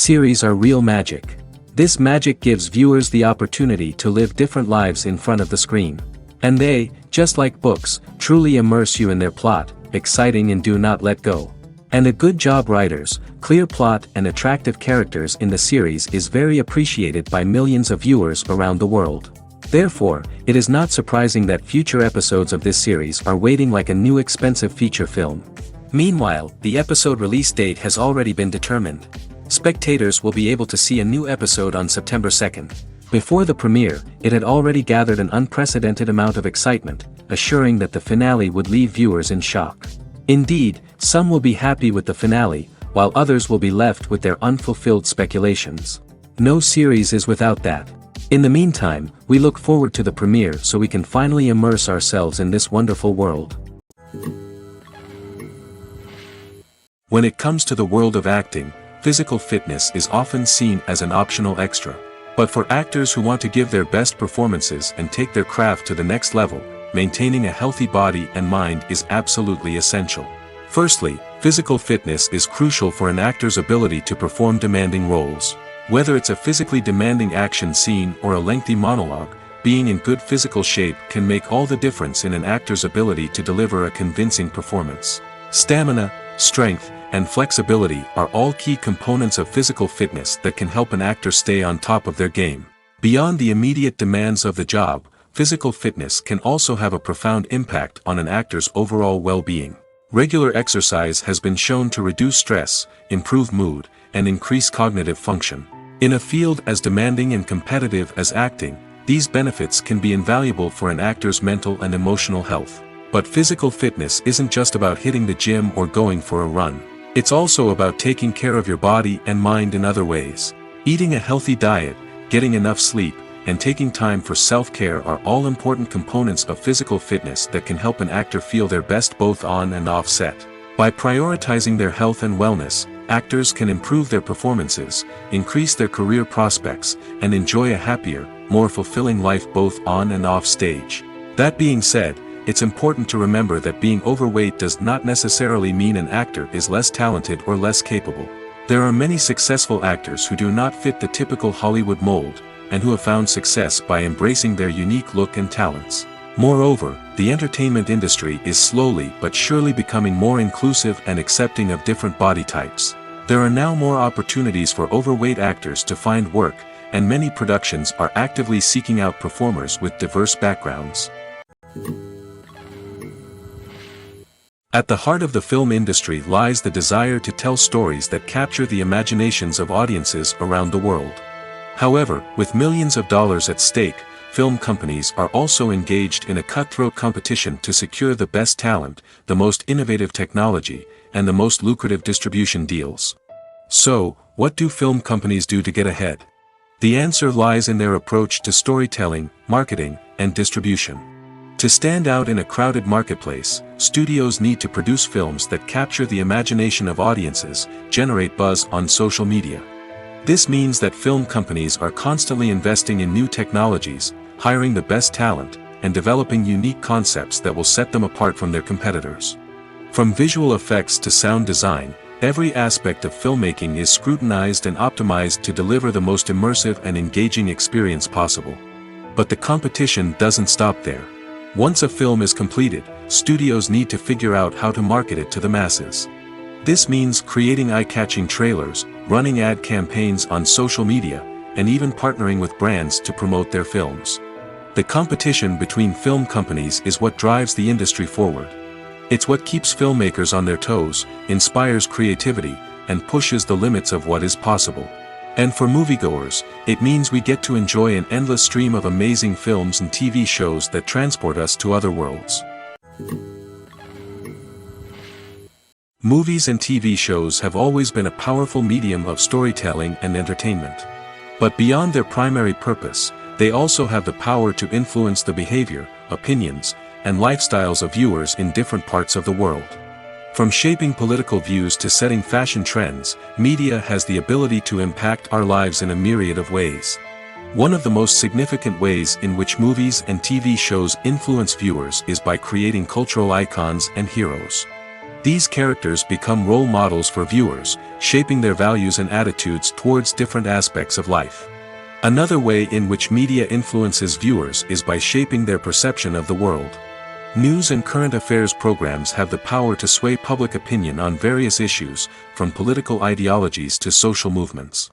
Series are real magic. This magic gives viewers the opportunity to live different lives in front of the screen. And they, just like books, truly immerse you in their plot, exciting and do not let go. And a good job writers, clear plot and attractive characters in the series is very appreciated by millions of viewers around the world. Therefore, it is not surprising that future episodes of this series are waiting like a new expensive feature film. Meanwhile, the episode release date has already been determined. Spectators will be able to see a new episode on September 2nd. Before the premiere, it had already gathered an unprecedented amount of excitement, assuring that the finale would leave viewers in shock. Indeed, some will be happy with the finale, while others will be left with their unfulfilled speculations. No series is without that. In the meantime, we look forward to the premiere so we can finally immerse ourselves in this wonderful world. When it comes to the world of acting, physical fitness is often seen as an optional extra. But for actors who want to give their best performances and take their craft to the next level, maintaining a healthy body and mind is absolutely essential. Firstly, physical fitness is crucial for an actor's ability to perform demanding roles. Whether it's a physically demanding action scene or a lengthy monologue, being in good physical shape can make all the difference in an actor's ability to deliver a convincing performance. Stamina, strength, and flexibility are all key components of physical fitness that can help an actor stay on top of their game. Beyond the immediate demands of the job, physical fitness can also have a profound impact on an actor's overall well-being. Regular exercise has been shown to reduce stress, improve mood, and increase cognitive function. In a field as demanding and competitive as acting, these benefits can be invaluable for an actor's mental and emotional health. But physical fitness isn't just about hitting the gym or going for a run. It's also about taking care of your body and mind in other ways. Eating a healthy diet, getting enough sleep, and taking time for self-care are all important components of physical fitness that can help an actor feel their best both on and off set. By prioritizing their health and wellness, actors can improve their performances, increase their career prospects, and enjoy a happier, more fulfilling life both on and off stage. That being said, it's important to remember that being overweight does not necessarily mean an actor is less talented or less capable. There are many successful actors who do not fit the typical Hollywood mold, and who have found success by embracing their unique look and talents. Moreover, the entertainment industry is slowly but surely becoming more inclusive and accepting of different body types. There are now more opportunities for overweight actors to find work, and many productions are actively seeking out performers with diverse backgrounds. At the heart of the film industry lies the desire to tell stories that capture the imaginations of audiences around the world. However, with millions of dollars at stake, film companies are also engaged in a cutthroat competition to secure the best talent, the most innovative technology, and the most lucrative distribution deals. So, what do film companies do to get ahead? The answer lies in their approach to storytelling, marketing, and distribution. To stand out in a crowded marketplace, studios need to produce films that capture the imagination of audiences, generate buzz on social media. This means that film companies are constantly investing in new technologies, hiring the best talent, and developing unique concepts that will set them apart from their competitors. From visual effects to sound design, every aspect of filmmaking is scrutinized and optimized to deliver the most immersive and engaging experience possible. But the competition doesn't stop there. Once a film is completed, studios need to figure out how to market it to the masses. This means creating eye-catching trailers, running ad campaigns on social media, and even partnering with brands to promote their films. The competition between film companies is what drives the industry forward. It's what keeps filmmakers on their toes, inspires creativity, and pushes the limits of what is possible. And for moviegoers, it means we get to enjoy an endless stream of amazing films and TV shows that transport us to other worlds. Movies and TV shows have always been a powerful medium of storytelling and entertainment. But beyond their primary purpose, they also have the power to influence the behavior, opinions, and lifestyles of viewers in different parts of the world. From shaping political views to setting fashion trends, media has the ability to impact our lives in a myriad of ways. One of the most significant ways in which movies and TV shows influence viewers is by creating cultural icons and heroes. These characters become role models for viewers, shaping their values and attitudes towards different aspects of life. Another way in which media influences viewers is by shaping their perception of the world. News and current affairs programs have the power to sway public opinion on various issues, from political ideologies to social movements.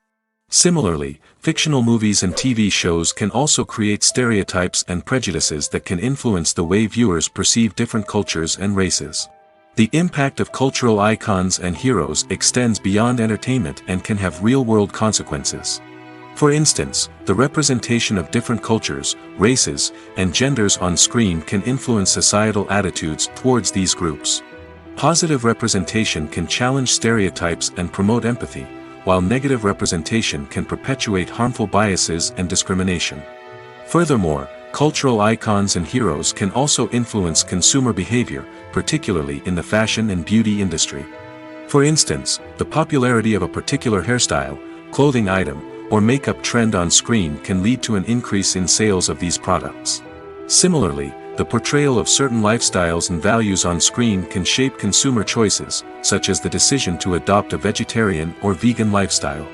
Similarly, fictional movies and TV shows can also create stereotypes and prejudices that can influence the way viewers perceive different cultures and races. The impact of cultural icons and heroes extends beyond entertainment and can have real-world consequences. For instance, the representation of different cultures, races, and genders on screen can influence societal attitudes towards these groups. Positive representation can challenge stereotypes and promote empathy, while negative representation can perpetuate harmful biases and discrimination. Furthermore, cultural icons and heroes can also influence consumer behavior, particularly in the fashion and beauty industry. For instance, the popularity of a particular hairstyle, clothing item, or makeup trend on screen can lead to an increase in sales of these products. Similarly, the portrayal of certain lifestyles and values on screen can shape consumer choices, such as the decision to adopt a vegetarian or vegan lifestyle.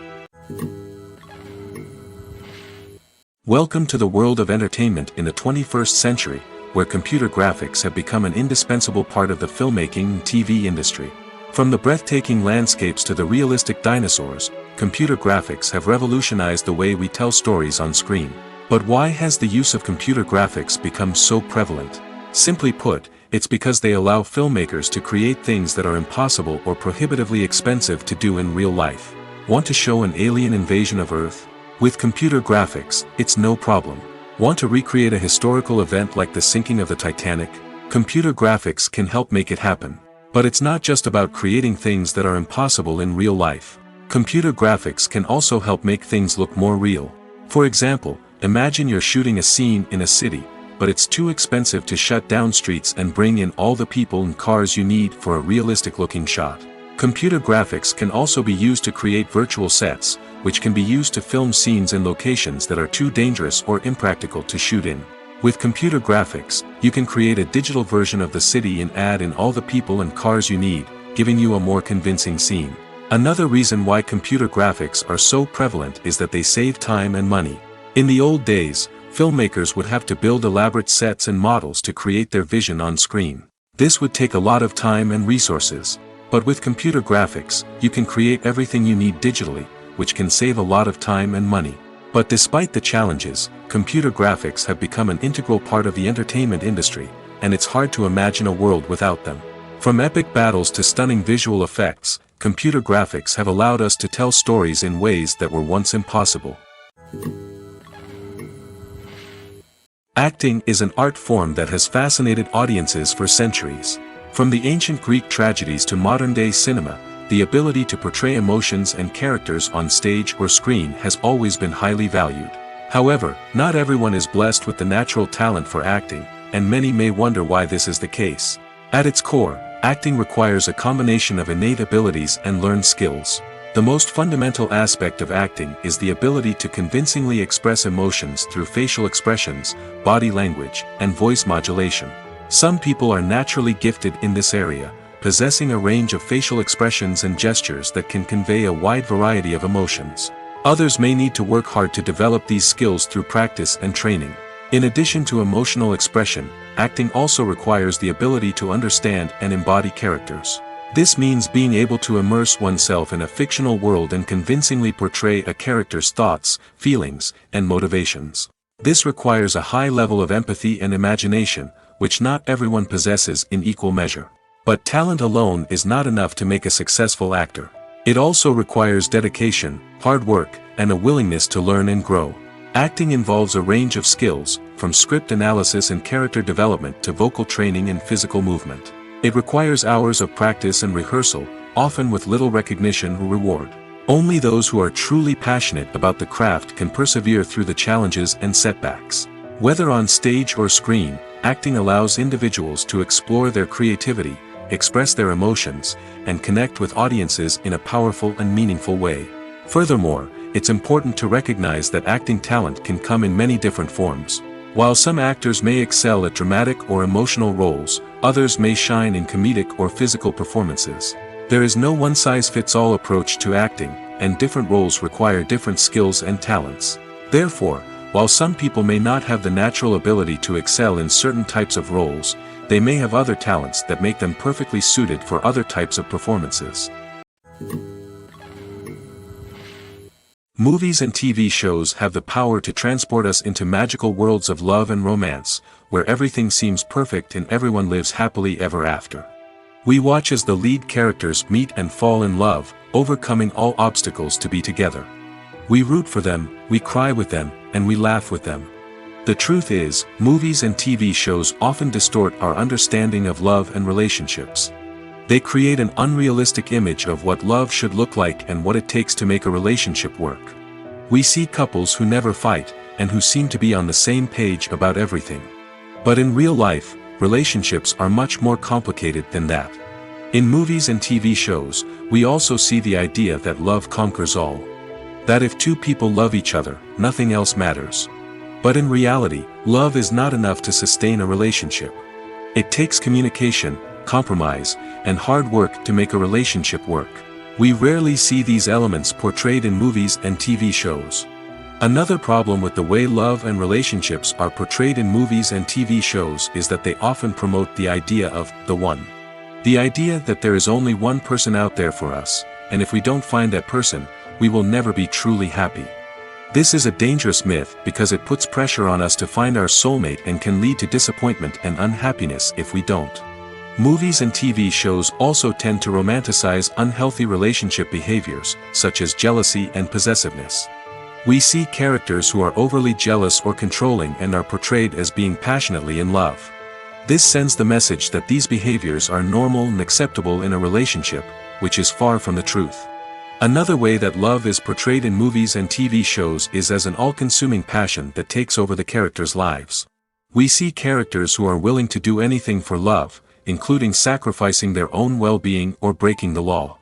Welcome to the world of entertainment in the 21st century, where computer graphics have become an indispensable part of the filmmaking and TV industry. From the breathtaking landscapes to the realistic dinosaurs, computer graphics have revolutionized the way we tell stories on screen. But why has the use of computer graphics become so prevalent? Simply put, it's because they allow filmmakers to create things that are impossible or prohibitively expensive to do in real life. Want to show an alien invasion of Earth? With computer graphics, it's no problem. Want to recreate a historical event like the sinking of the Titanic? Computer graphics can help make it happen. But it's not just about creating things that are impossible in real life. Computer graphics can also help make things look more real. For example, imagine you're shooting a scene in a city, but it's too expensive to shut down streets and bring in all the people and cars you need for a realistic-looking shot. Computer graphics can also be used to create virtual sets, which can be used to film scenes in locations that are too dangerous or impractical to shoot in. With computer graphics, you can create a digital version of the city and add in all the people and cars you need, giving you a more convincing scene. Another reason why computer graphics are so prevalent is that they save time and money. In the old days, filmmakers would have to build elaborate sets and models to create their vision on screen. This would take a lot of time and resources. But with computer graphics, you can create everything you need digitally, which can save a lot of time and money. But despite the challenges, computer graphics have become an integral part of the entertainment industry, and it's hard to imagine a world without them. From epic battles to stunning visual effects, computer graphics have allowed us to tell stories in ways that were once impossible. Acting is an art form that has fascinated audiences for centuries. From the ancient Greek tragedies to modern-day cinema, the ability to portray emotions and characters on stage or screen has always been highly valued. However, not everyone is blessed with the natural talent for acting, and many may wonder why this is the case. At its core, acting requires a combination of innate abilities and learned skills. The most fundamental aspect of acting is the ability to convincingly express emotions through facial expressions, body language, and voice modulation. Some people are naturally gifted in this area, possessing a range of facial expressions and gestures that can convey a wide variety of emotions. Others may need to work hard to develop these skills through practice and training. In addition to emotional expression, acting also requires the ability to understand and embody characters. This means being able to immerse oneself in a fictional world and convincingly portray a character's thoughts, feelings, and motivations. This requires a high level of empathy and imagination, which not everyone possesses in equal measure. But talent alone is not enough to make a successful actor. It also requires dedication, hard work, and a willingness to learn and grow. Acting involves a range of skills, from script analysis and character development to vocal training and physical movement. It requires hours of practice and rehearsal, often with little recognition or reward. Only those who are truly passionate about the craft can persevere through the challenges and setbacks. Whether on stage or screen, acting allows individuals to explore their creativity, express their emotions, and connect with audiences in a powerful and meaningful way. Furthermore, it's important to recognize that acting talent can come in many different forms. While some actors may excel at dramatic or emotional roles, others may shine in comedic or physical performances. There is no one-size-fits-all approach to acting, and different roles require different skills and talents. Therefore, while some people may not have the natural ability to excel in certain types of roles, they may have other talents that make them perfectly suited for other types of performances. Movies and TV shows have the power to transport us into magical worlds of love and romance, where everything seems perfect and everyone lives happily ever after. We watch as the lead characters meet and fall in love, overcoming all obstacles to be together. We root for them, we cry with them, and we laugh with them. The truth is, movies and TV shows often distort our understanding of love and relationships. They create an unrealistic image of what love should look like and what it takes to make a relationship work. We see couples who never fight, and who seem to be on the same page about everything. But in real life, relationships are much more complicated than that. In movies and TV shows, we also see the idea that love conquers all. That if two people love each other, nothing else matters. But in reality, love is not enough to sustain a relationship. It takes communication, compromise, and hard work to make a relationship work. We rarely see these elements portrayed in movies and TV shows. Another problem with the way love and relationships are portrayed in movies and TV shows is that they often promote the idea of the one. The idea that there is only one person out there for us, and if we don't find that person, we will never be truly happy. This is a dangerous myth because it puts pressure on us to find our soulmate and can lead to disappointment and unhappiness if we don't. Movies and TV shows also tend to romanticize unhealthy relationship behaviors, such as jealousy and possessiveness. We see characters who are overly jealous or controlling and are portrayed as being passionately in love. This sends the message that these behaviors are normal and acceptable in a relationship, which is far from the truth. Another way that love is portrayed in movies and TV shows is as an all-consuming passion that takes over the characters' lives. We see characters who are willing to do anything for love, including sacrificing their own well-being or breaking the law.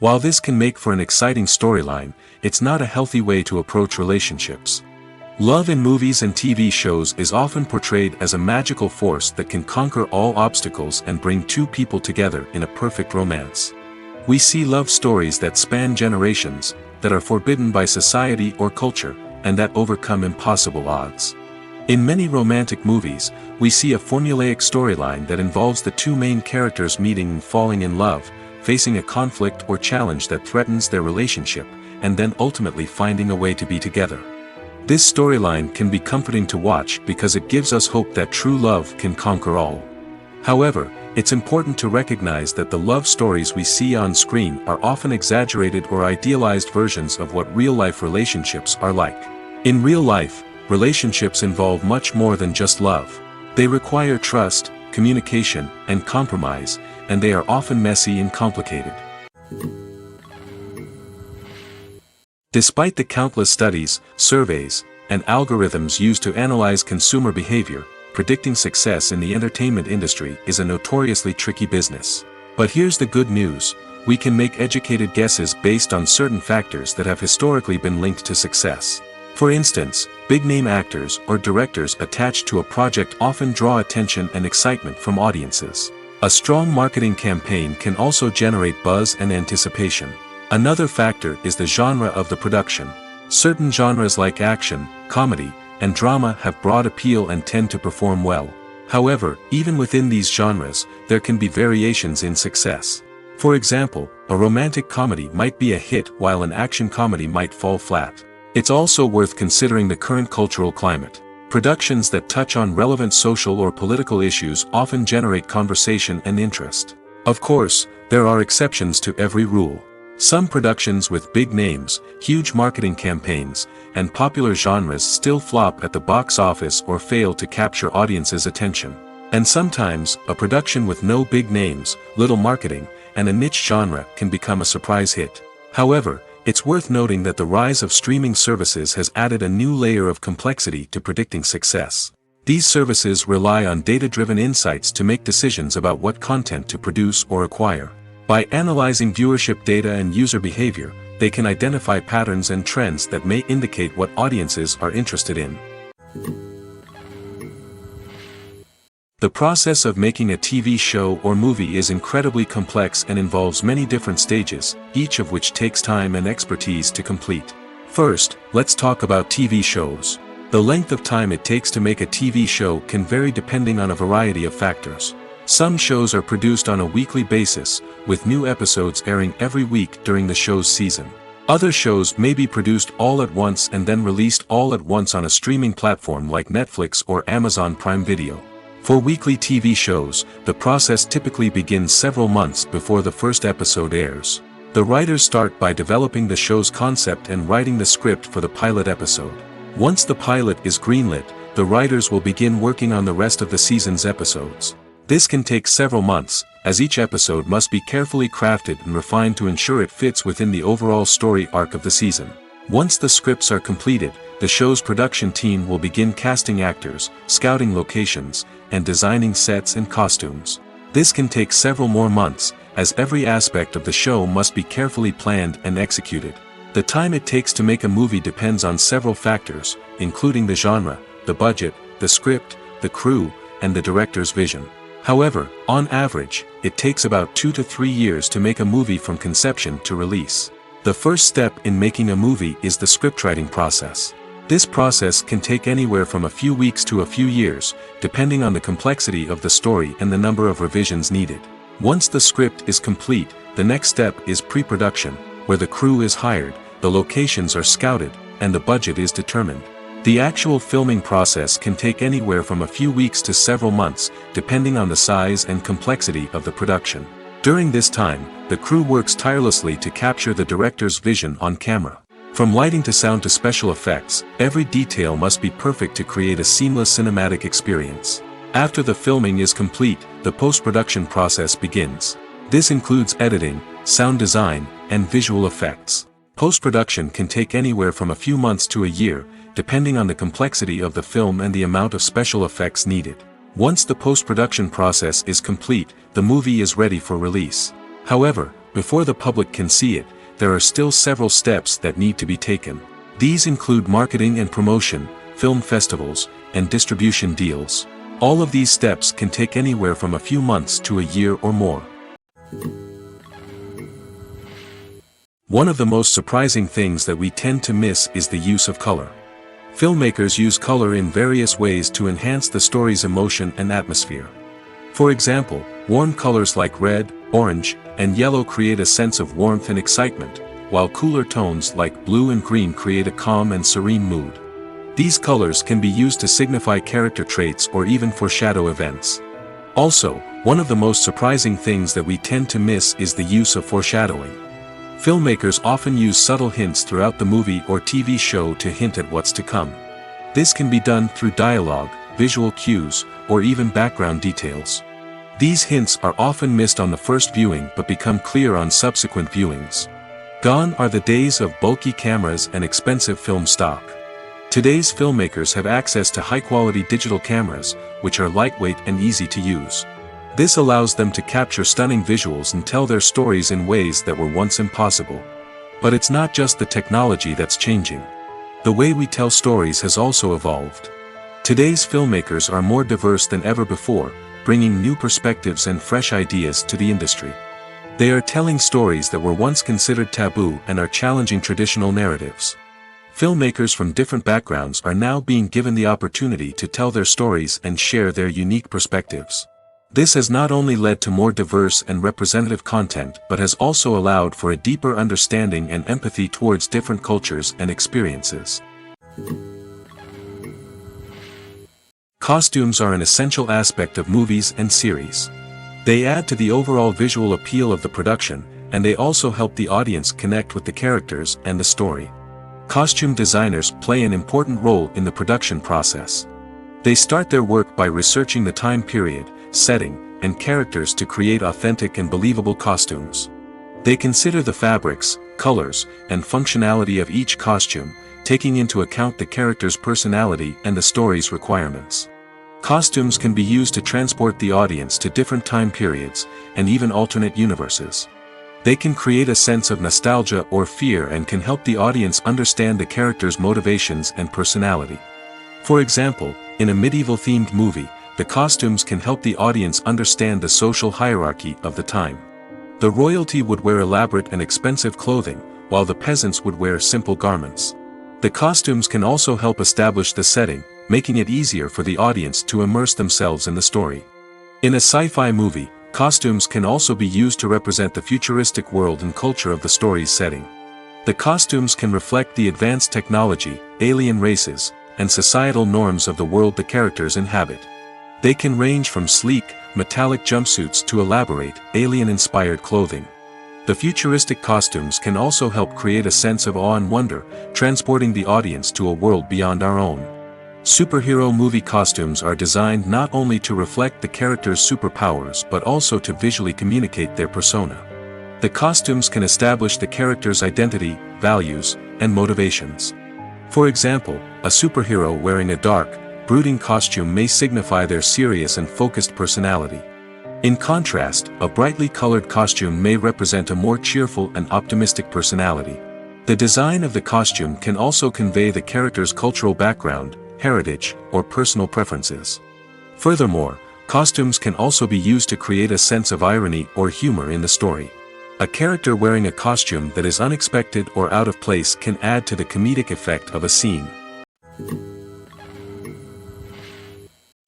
While this can make for an exciting storyline, it's not a healthy way to approach relationships. Love in movies and TV shows is often portrayed as a magical force that can conquer all obstacles and bring two people together in a perfect romance. We see love stories that span generations, that are forbidden by society or culture, and that overcome impossible odds. In many romantic movies, we see a formulaic storyline that involves the two main characters meeting and falling in love, facing a conflict or challenge that threatens their relationship, and then ultimately finding a way to be together. This storyline can be comforting to watch because it gives us hope that true love can conquer all. However, it's important to recognize that the love stories we see on screen are often exaggerated or idealized versions of what real-life relationships are like. In real life, relationships involve much more than just love. They require trust, communication, and compromise, and they are often messy and complicated. Despite the countless studies, surveys, and algorithms used to analyze consumer behavior, predicting success in the entertainment industry is a notoriously tricky business. But here's the good news: we can make educated guesses based on certain factors that have historically been linked to success. For instance, big-name actors or directors attached to a project often draw attention and excitement from audiences. A strong marketing campaign can also generate buzz and anticipation. Another factor is the genre of the production. Certain genres like action, comedy, and drama have broad appeal and tend to perform well. However, even within these genres, there can be variations in success. For example, a romantic comedy might be a hit while an action comedy might fall flat. It's also worth considering the current cultural climate. Productions that touch on relevant social or political issues often generate conversation and interest. Of course, there are exceptions to every rule. Some productions with big names, huge marketing campaigns, and popular genres still flop at the box office or fail to capture audiences' attention. And sometimes, a production with no big names, little marketing, and a niche genre can become a surprise hit. However, it's worth noting that the rise of streaming services has added a new layer of complexity to predicting success. These services rely on data-driven insights to make decisions about what content to produce or acquire. By analyzing viewership data and user behavior, they can identify patterns and trends that may indicate what audiences are interested in. The process of making a TV show or movie is incredibly complex and involves many different stages, each of which takes time and expertise to complete. First, let's talk about TV shows. The length of time it takes to make a TV show can vary depending on a variety of factors. Some shows are produced on a weekly basis, with new episodes airing every week during the show's season. Other shows may be produced all at once and then released all at once on a streaming platform like Netflix or Amazon Prime Video. For weekly TV shows, the process typically begins several months before the first episode airs. The writers start by developing the show's concept and writing the script for the pilot episode. Once the pilot is greenlit, the writers will begin working on the rest of the season's episodes. This can take several months, as each episode must be carefully crafted and refined to ensure it fits within the overall story arc of the season. Once the scripts are completed, the show's production team will begin casting actors, scouting locations, and designing sets and costumes. This can take several more months, as every aspect of the show must be carefully planned and executed. The time it takes to make a movie depends on several factors, including the genre, the budget, the script, the crew, and the director's vision. However, on average, it takes about 2 to 3 years to make a movie from conception to release. The first step in making a movie is the scriptwriting process. This process can take anywhere from a few weeks to a few years, depending on the complexity of the story and the number of revisions needed. Once the script is complete, the next step is pre-production, where the crew is hired, the locations are scouted, and the budget is determined. The actual filming process can take anywhere from a few weeks to several months, depending on the size and complexity of the production. During this time, the crew works tirelessly to capture the director's vision on camera. From lighting to sound to special effects, every detail must be perfect to create a seamless cinematic experience. After the filming is complete, the post-production process begins. This includes editing, sound design, and visual effects. Post-production can take anywhere from a few months to a year, depending on the complexity of the film and the amount of special effects needed. Once the post-production process is complete, the movie is ready for release. However, before the public can see it, there are still several steps that need to be taken. These include marketing and promotion, film festivals, and distribution deals. All of these steps can take anywhere from a few months to a year or more. One of the most surprising things that we tend to miss is the use of color. Filmmakers use color in various ways to enhance the story's emotion and atmosphere. For example, warm colors like red, orange, and yellow create a sense of warmth and excitement, while cooler tones like blue and green create a calm and serene mood. These colors can be used to signify character traits or even foreshadow events. Also, one of the most surprising things that we tend to miss is the use of foreshadowing. Filmmakers often use subtle hints throughout the movie or TV show to hint at what's to come. This can be done through dialogue, visual cues, or even background details. These hints are often missed on the first viewing but become clear on subsequent viewings. Gone are the days of bulky cameras and expensive film stock. Today's filmmakers have access to high-quality digital cameras, which are lightweight and easy to use. This allows them to capture stunning visuals and tell their stories in ways that were once impossible. But it's not just the technology that's changing. The way we tell stories has also evolved. Today's filmmakers are more diverse than ever before, bringing new perspectives and fresh ideas to the industry. They are telling stories that were once considered taboo and are challenging traditional narratives. Filmmakers from different backgrounds are now being given the opportunity to tell their stories and share their unique perspectives. This has not only led to more diverse and representative content but has also allowed for a deeper understanding and empathy towards different cultures and experiences. Costumes are an essential aspect of movies and series. They add to the overall visual appeal of the production, and they also help the audience connect with the characters and the story. Costume designers play an important role in the production process. They start their work by researching the time period, setting, and characters to create authentic and believable costumes. They consider the fabrics, colors, and functionality of each costume, taking into account the character's personality and the story's requirements. Costumes can be used to transport the audience to different time periods, and even alternate universes. They can create a sense of nostalgia or fear and can help the audience understand the character's motivations and personality. For example, in a medieval-themed movie, the costumes can help the audience understand the social hierarchy of the time. The royalty would wear elaborate and expensive clothing, while the peasants would wear simple garments. The costumes can also help establish the setting, making it easier for the audience to immerse themselves in the story. In a sci-fi movie, costumes can also be used to represent the futuristic world and culture of the story's setting. The costumes can reflect the advanced technology, alien races, and societal norms of the world the characters inhabit. They can range from sleek, metallic jumpsuits to elaborate, alien-inspired clothing. The futuristic costumes can also help create a sense of awe and wonder, transporting the audience to a world beyond our own. Superhero movie costumes are designed not only to reflect the character's superpowers but also to visually communicate their persona. The costumes can establish the character's identity, values, and motivations. For example, a superhero wearing a dark, brooding costume may signify their serious and focused personality. In contrast, a brightly colored costume may represent a more cheerful and optimistic personality. The design of the costume can also convey the character's cultural background, heritage, or personal preferences. Furthermore, costumes can also be used to create a sense of irony or humor in the story. A character wearing a costume that is unexpected or out of place can add to the comedic effect of a scene.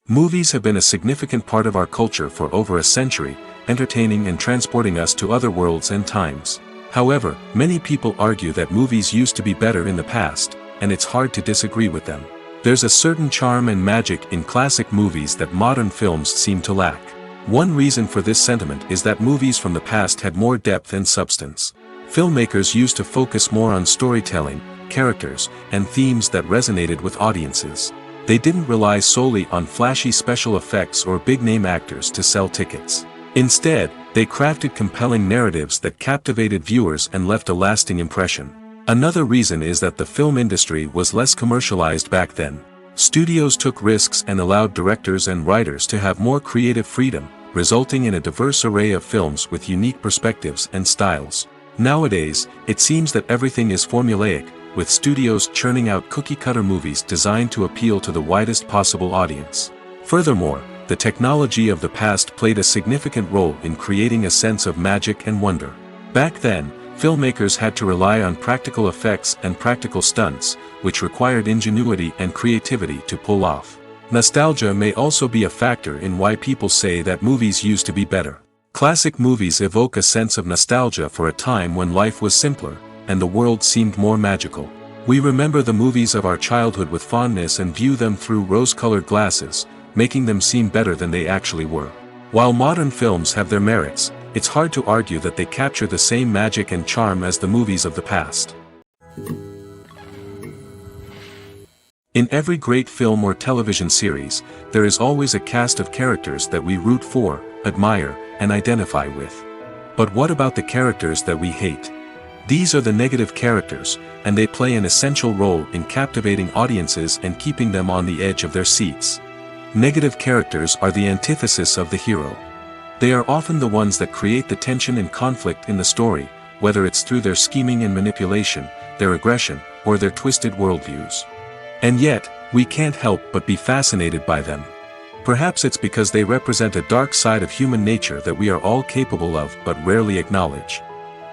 Movies have been a significant part of our culture for over a century, entertaining and transporting us to other worlds and times. However, many people argue that movies used to be better in the past, and it's hard to disagree with them. There's a certain charm and magic in classic movies that modern films seem to lack. One reason for this sentiment is that movies from the past had more depth and substance. Filmmakers used to focus more on storytelling, characters, and themes that resonated with audiences. They didn't rely solely on flashy special effects or big-name actors to sell tickets. Instead, they crafted compelling narratives that captivated viewers and left a lasting impression. Another reason is that the film industry was less commercialized back then. Studios took risks and allowed directors and writers to have more creative freedom, resulting in a diverse array of films with unique perspectives and styles. Nowadays, it seems that everything is formulaic, with studios churning out cookie-cutter movies designed to appeal to the widest possible audience. Furthermore, the technology of the past played a significant role in creating a sense of magic and wonder. Back then, filmmakers had to rely on practical effects and practical stunts, which required ingenuity and creativity to pull off. Nostalgia may also be a factor in why people say that movies used to be better. Classic movies evoke a sense of nostalgia for a time when life was simpler, and the world seemed more magical. We remember the movies of our childhood with fondness and view them through rose-colored glasses, making them seem better than they actually were. While modern films have their merits, it's hard to argue that they capture the same magic and charm as the movies of the past. In every great film or television series, there is always a cast of characters that we root for, admire, and identify with. But what about the characters that we hate? These are the negative characters, and they play an essential role in captivating audiences and keeping them on the edge of their seats. Negative characters are the antithesis of the hero. They are often the ones that create the tension and conflict in the story, whether it's through their scheming and manipulation, their aggression, or their twisted worldviews. And yet, we can't help but be fascinated by them. Perhaps it's because they represent a dark side of human nature that we are all capable of but rarely acknowledge.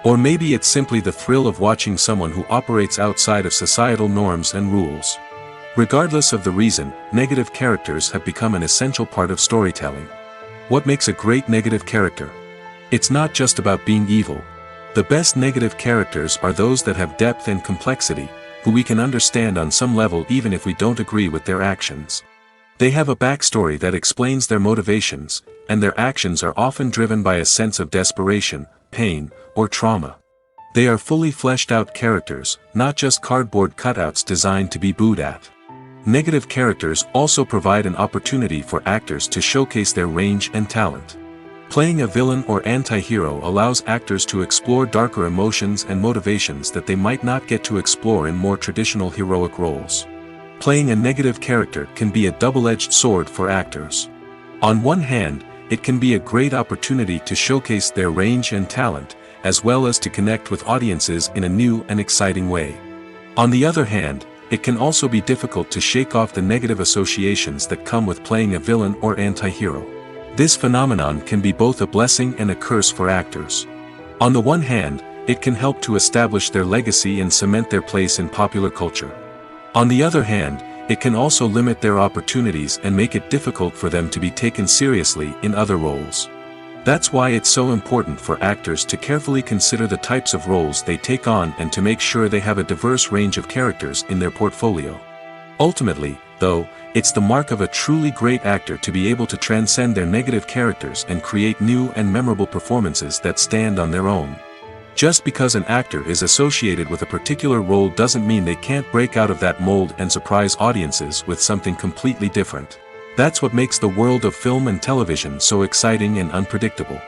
Or maybe it's simply the thrill of watching someone who operates outside of societal norms and rules. Regardless of the reason, negative characters have become an essential part of storytelling. What makes a great negative character? It's not just about being evil. The best negative characters are those that have depth and complexity, who we can understand on some level even if we don't agree with their actions. They have a backstory that explains their motivations, and their actions are often driven by a sense of desperation, pain, or trauma. They are fully fleshed out characters, not just cardboard cutouts designed to be booed at. Negative characters also provide an opportunity for actors to showcase their range and talent. Playing a villain or anti-hero allows actors to explore darker emotions and motivations that they might not get to explore in more traditional heroic roles. Playing a negative character can be a double-edged sword for actors. On one hand, it can be a great opportunity to showcase their range and talent, as well as to connect with audiences in a new and exciting way. On the other hand, it can also be difficult to shake off the negative associations that come with playing a villain or anti-hero. This phenomenon can be both a blessing and a curse for actors. On the one hand, it can help to establish their legacy and cement their place in popular culture. On the other hand, it can also limit their opportunities and make it difficult for them to be taken seriously in other roles. That's why it's so important for actors to carefully consider the types of roles they take on and to make sure they have a diverse range of characters in their portfolio. Ultimately, though, it's the mark of a truly great actor to be able to transcend their negative characters and create new and memorable performances that stand on their own. Just because an actor is associated with a particular role doesn't mean they can't break out of that mold and surprise audiences with something completely different. That's what makes the world of film and television so exciting and unpredictable.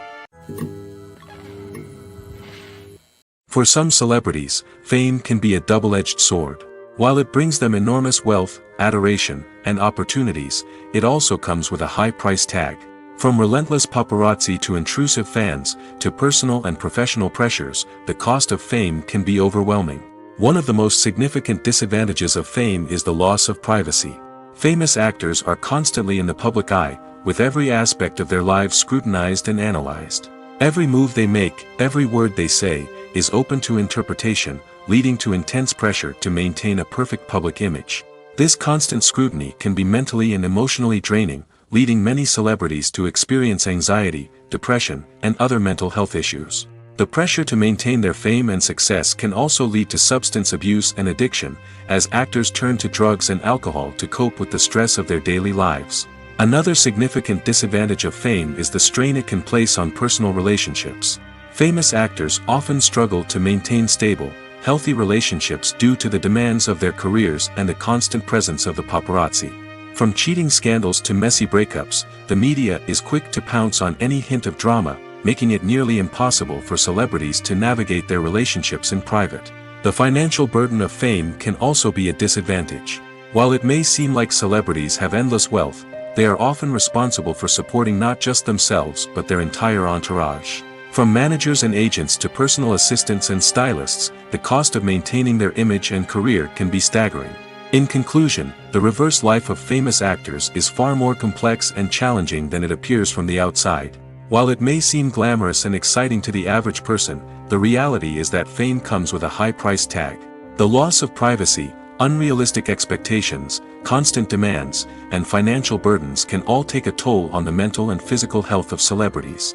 For some celebrities, fame can be a double-edged sword. While it brings them enormous wealth, adoration, and opportunities, it also comes with a high price tag. From relentless paparazzi to intrusive fans, to personal and professional pressures, the cost of fame can be overwhelming. One of the most significant disadvantages of fame is the loss of privacy. Famous actors are constantly in the public eye, with every aspect of their lives scrutinized and analyzed. Every move they make, every word they say, is open to interpretation, leading to intense pressure to maintain a perfect public image. This constant scrutiny can be mentally and emotionally draining, leading many celebrities to experience anxiety, depression, and other mental health issues. The pressure to maintain their fame and success can also lead to substance abuse and addiction, as actors turn to drugs and alcohol to cope with the stress of their daily lives. Another significant disadvantage of fame is the strain it can place on personal relationships. Famous actors often struggle to maintain stable, healthy relationships due to the demands of their careers and the constant presence of the paparazzi. From cheating scandals to messy breakups, the media is quick to pounce on any hint of drama, making it nearly impossible for celebrities to navigate their relationships in private. The financial burden of fame can also be a disadvantage. While it may seem like celebrities have endless wealth, they are often responsible for supporting not just themselves but their entire entourage. From managers and agents to personal assistants and stylists, the cost of maintaining their image and career can be staggering. In conclusion, the reverse life of famous actors is far more complex and challenging than it appears from the outside. While it may seem glamorous and exciting to the average person, the reality is that fame comes with a high price tag. The loss of privacy, unrealistic expectations, constant demands, and financial burdens can all take a toll on the mental and physical health of celebrities.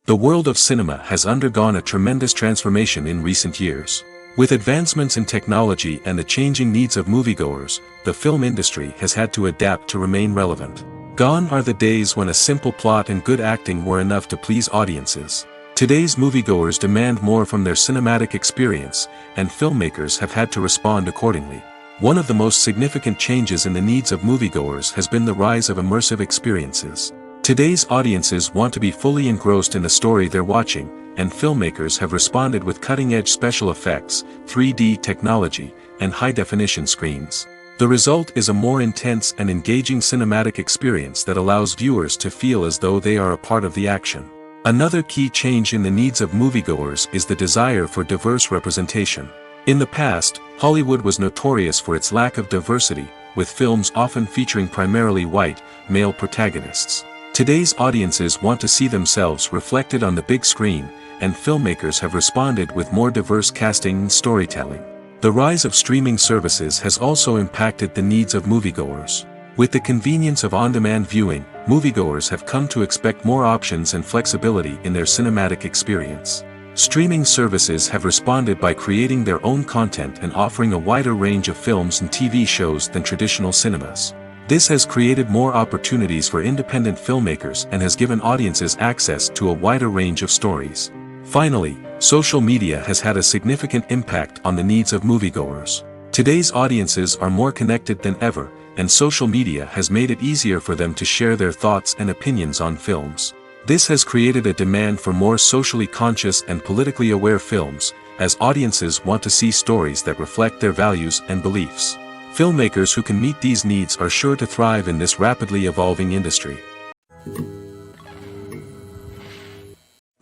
The world of cinema has undergone a tremendous transformation in recent years. With advancements in technology and the changing needs of moviegoers, the film industry has had to adapt to remain relevant. Gone are the days when a simple plot and good acting were enough to please audiences. Today's moviegoers demand more from their cinematic experience, and filmmakers have had to respond accordingly. One of the most significant changes in the needs of moviegoers has been the rise of immersive experiences. Today's audiences want to be fully engrossed in the story they're watching, and filmmakers have responded with cutting-edge special effects, 3D technology, and high-definition screens. The result is a more intense and engaging cinematic experience that allows viewers to feel as though they are a part of the action. Another key change in the needs of moviegoers is the desire for diverse representation. In the past, Hollywood was notorious for its lack of diversity, with films often featuring primarily white, male protagonists. Today's audiences want to see themselves reflected on the big screen, and filmmakers have responded with more diverse casting and storytelling. The rise of streaming services has also impacted the needs of moviegoers. With the convenience of on-demand viewing, moviegoers have come to expect more options and flexibility in their cinematic experience. Streaming services have responded by creating their own content and offering a wider range of films and TV shows than traditional cinemas. This has created more opportunities for independent filmmakers and has given audiences access to a wider range of stories. Finally, social media has had a significant impact on the needs of moviegoers. Today's audiences are more connected than ever, and social media has made it easier for them to share their thoughts and opinions on films. This has created a demand for more socially conscious and politically aware films, as audiences want to see stories that reflect their values and beliefs. Filmmakers who can meet these needs are sure to thrive in this rapidly evolving industry.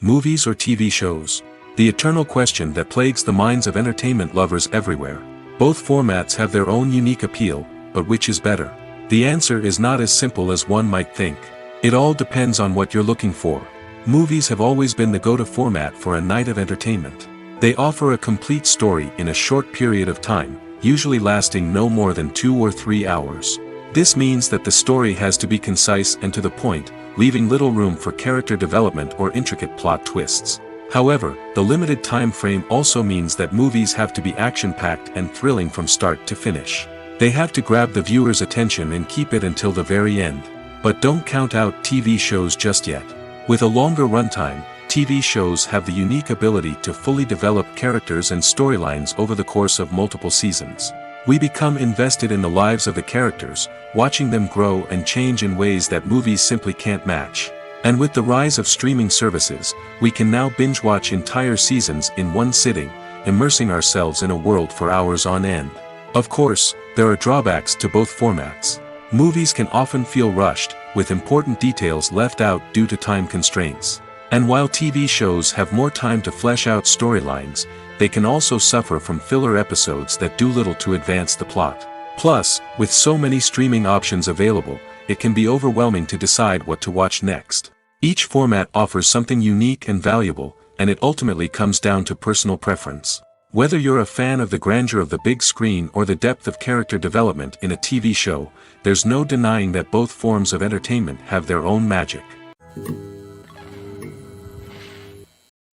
Movies or TV shows? the eternal question that plagues the minds of entertainment lovers everywhere. Both formats have their own unique appeal, but which is better? The answer is not as simple as one might think. It all depends on what you're looking for. Movies have always been the go-to format for a night of entertainment. They offer a complete story in a short period of time, usually lasting no more than 2 or 3 hours. This means that the story has to be concise and to the point, leaving little room for character development or intricate plot twists. However, the limited time frame also means that movies have to be action-packed and thrilling from start to finish. They have to grab the viewer's attention and keep it until the very end. But don't count out TV shows just yet. With a longer runtime, TV shows have the unique ability to fully develop characters and storylines over the course of multiple seasons. We become invested in the lives of the characters, watching them grow and change in ways that movies simply can't match. And with the rise of streaming services, we can now binge-watch entire seasons in one sitting, immersing ourselves in a world for hours on end. Of course, there are drawbacks to both formats. Movies can often feel rushed, with important details left out due to time constraints. And while TV shows have more time to flesh out storylines, they can also suffer from filler episodes that do little to advance the plot. Plus, with so many streaming options available, it can be overwhelming to decide what to watch next. Each format offers something unique and valuable, and it ultimately comes down to personal preference. Whether you're a fan of the grandeur of the big screen or the depth of character development in a TV show, there's no denying that both forms of entertainment have their own magic.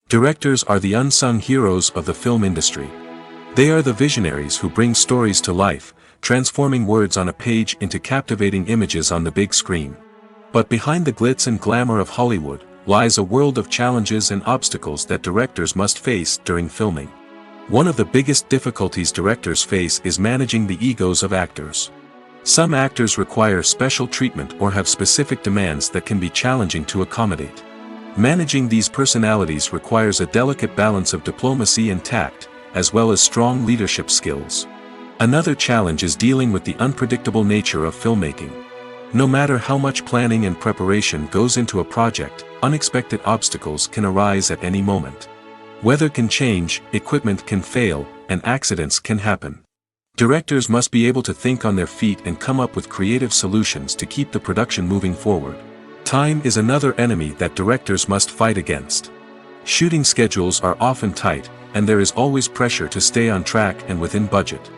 Directors are the unsung heroes of the film industry. They are the visionaries who bring stories to life, transforming words on a page into captivating images on the big screen. But behind the glitz and glamour of Hollywood, lies a world of challenges and obstacles that directors must face during filming. One of the biggest difficulties directors face is managing the egos of actors. Some actors require special treatment or have specific demands that can be challenging to accommodate. Managing these personalities requires a delicate balance of diplomacy and tact, as well as strong leadership skills. Another challenge is dealing with the unpredictable nature of filmmaking. No matter how much planning and preparation goes into a project, unexpected obstacles can arise at any moment. Weather can change, equipment can fail, and accidents can happen. Directors must be able to think on their feet and come up with creative solutions to keep the production moving forward. Time is another enemy that directors must fight against. Shooting schedules are often tight, and there is always pressure to stay on track and within budget.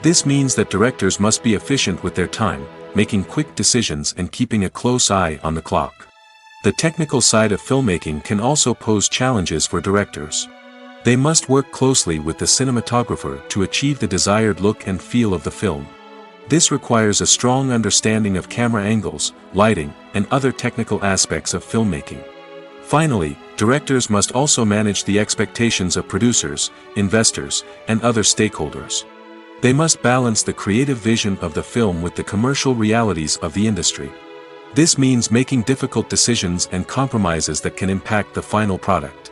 This means that directors must be efficient with their time, making quick decisions and keeping a close eye on the clock. The technical side of filmmaking can also pose challenges for directors. They must work closely with the cinematographer to achieve the desired look and feel of the film. This requires a strong understanding of camera angles, lighting, and other technical aspects of filmmaking. Finally, directors must also manage the expectations of producers, investors, and other stakeholders. They must balance the creative vision of the film with the commercial realities of the industry. This means making difficult decisions and compromises that can impact the final product.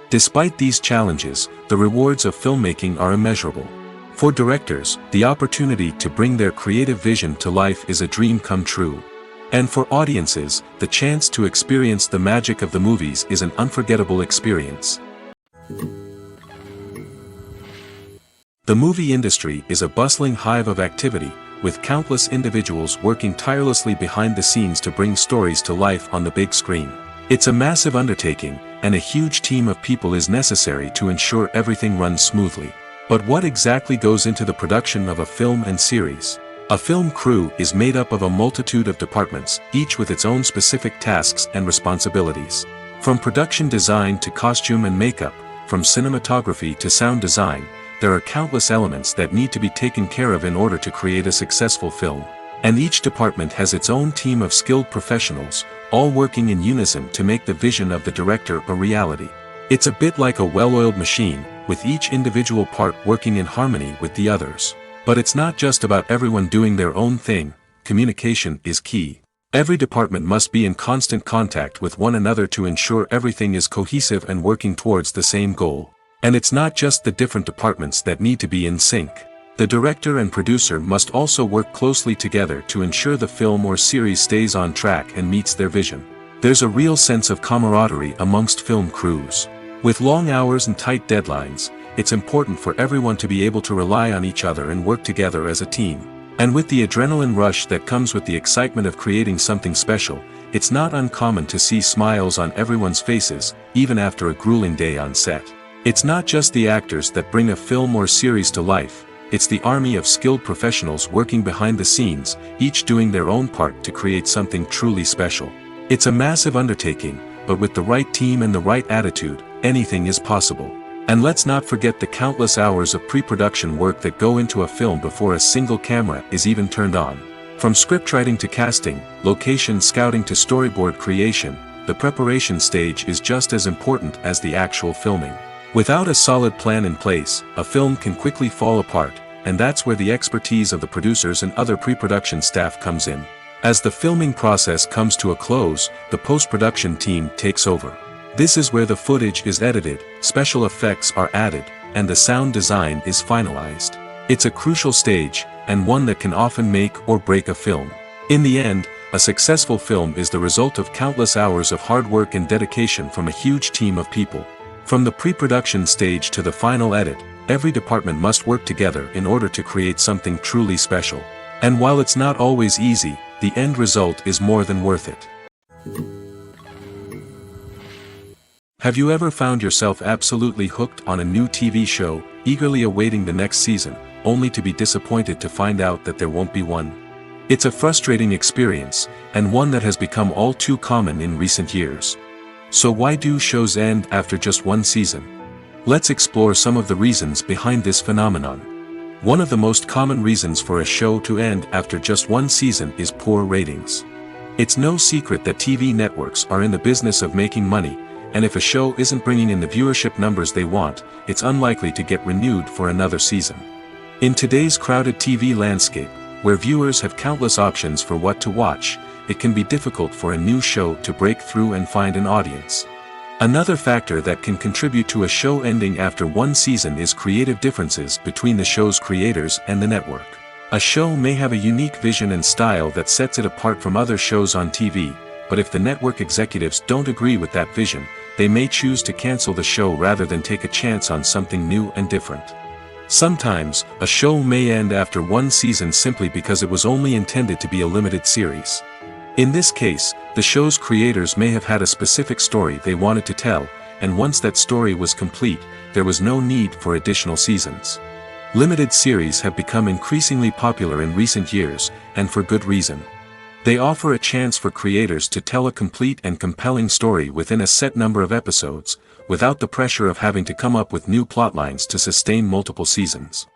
Despite these challenges, the rewards of filmmaking are immeasurable. For directors, the opportunity to bring their creative vision to life is a dream come true. And for audiences, the chance to experience the magic of the movies is an unforgettable experience. The movie industry is a bustling hive of activity, with countless individuals working tirelessly behind the scenes to bring stories to life on the big screen. It's a massive undertaking, and a huge team of people is necessary to ensure everything runs smoothly. But what exactly goes into the production of a film and series? A film crew is made up of a multitude of departments, each with its own specific tasks and responsibilities. From production design to costume and makeup, from cinematography to sound design, there are countless elements that need to be taken care of in order to create a successful film. And each department has its own team of skilled professionals, all working in unison to make the vision of the director a reality. It's a bit like a well-oiled machine, with each individual part working in harmony with the others. But it's not just about everyone doing their own thing. Communication is key. Every department must be in constant contact with one another to ensure everything is cohesive and working towards the same goal. And it's not just the different departments that need to be in sync. The director and producer must also work closely together to ensure the film or series stays on track and meets their vision. There's a real sense of camaraderie amongst film crews. With long hours and tight deadlines, it's important for everyone to be able to rely on each other and work together as a team. And with the adrenaline rush that comes with the excitement of creating something special, it's not uncommon to see smiles on everyone's faces, even after a grueling day on set. It's not just the actors that bring a film or series to life, it's the army of skilled professionals working behind the scenes, each doing their own part to create something truly special. It's a massive undertaking, but with the right team and the right attitude, anything is possible. And let's not forget the countless hours of pre-production work that go into a film before a single camera is even turned on. From scriptwriting to casting, location scouting to storyboard creation, the preparation stage is just as important as the actual filming. Without a solid plan in place, a film can quickly fall apart, and that's where the expertise of the producers and other pre-production staff comes in. As the filming process comes to a close, the post-production team takes over. This is where the footage is edited, special effects are added, and the sound design is finalized. It's a crucial stage, and one that can often make or break a film. In the end, a successful film is the result of countless hours of hard work and dedication from a huge team of people. From the pre-production stage to the final edit, every department must work together in order to create something truly special. And while it's not always easy, the end result is more than worth it. Have you ever found yourself absolutely hooked on a new TV show, eagerly awaiting the next season, only to be disappointed to find out that there won't be one? It's a frustrating experience, and one that has become all too common in recent years. So why do shows end after just one season? Let's explore some of the reasons behind this phenomenon. One of the most common reasons for a show to end after just one season is poor ratings. It's no secret that TV networks are in the business of making money, and if a show isn't bringing in the viewership numbers they want, it's unlikely to get renewed for another season. In today's crowded TV landscape, where viewers have countless options for what to watch, it can be difficult for a new show to break through and find an audience. Another factor that can contribute to a show ending after one season is creative differences between the show's creators and the network. A show may have a unique vision and style that sets it apart from other shows on TV, but if the network executives don't agree with that vision, they may choose to cancel the show rather than take a chance on something new and different. Sometimes, a show may end after one season simply because it was only intended to be a limited series. In this case, the show's creators may have had a specific story they wanted to tell, and once that story was complete, there was no need for additional seasons. Limited series have become increasingly popular in recent years, and for good reason. They offer a chance for creators to tell a complete and compelling story within a set number of episodes, without the pressure of having to come up with new plotlines to sustain multiple seasons.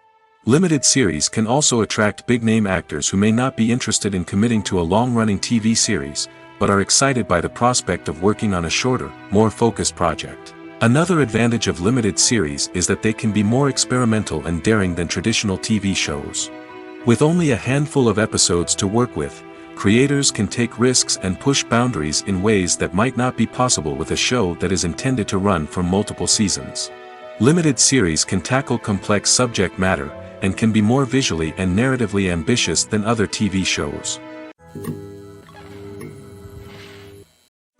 Limited series can also attract big-name actors who may not be interested in committing to a long-running TV series, but are excited by the prospect of working on a shorter, more focused project. Another advantage of limited series is that they can be more experimental and daring than traditional TV shows. With only a handful of episodes to work with, creators can take risks and push boundaries in ways that might not be possible with a show that is intended to run for multiple seasons. Limited series can tackle complex subject matter, and can be more visually and narratively ambitious than other TV shows.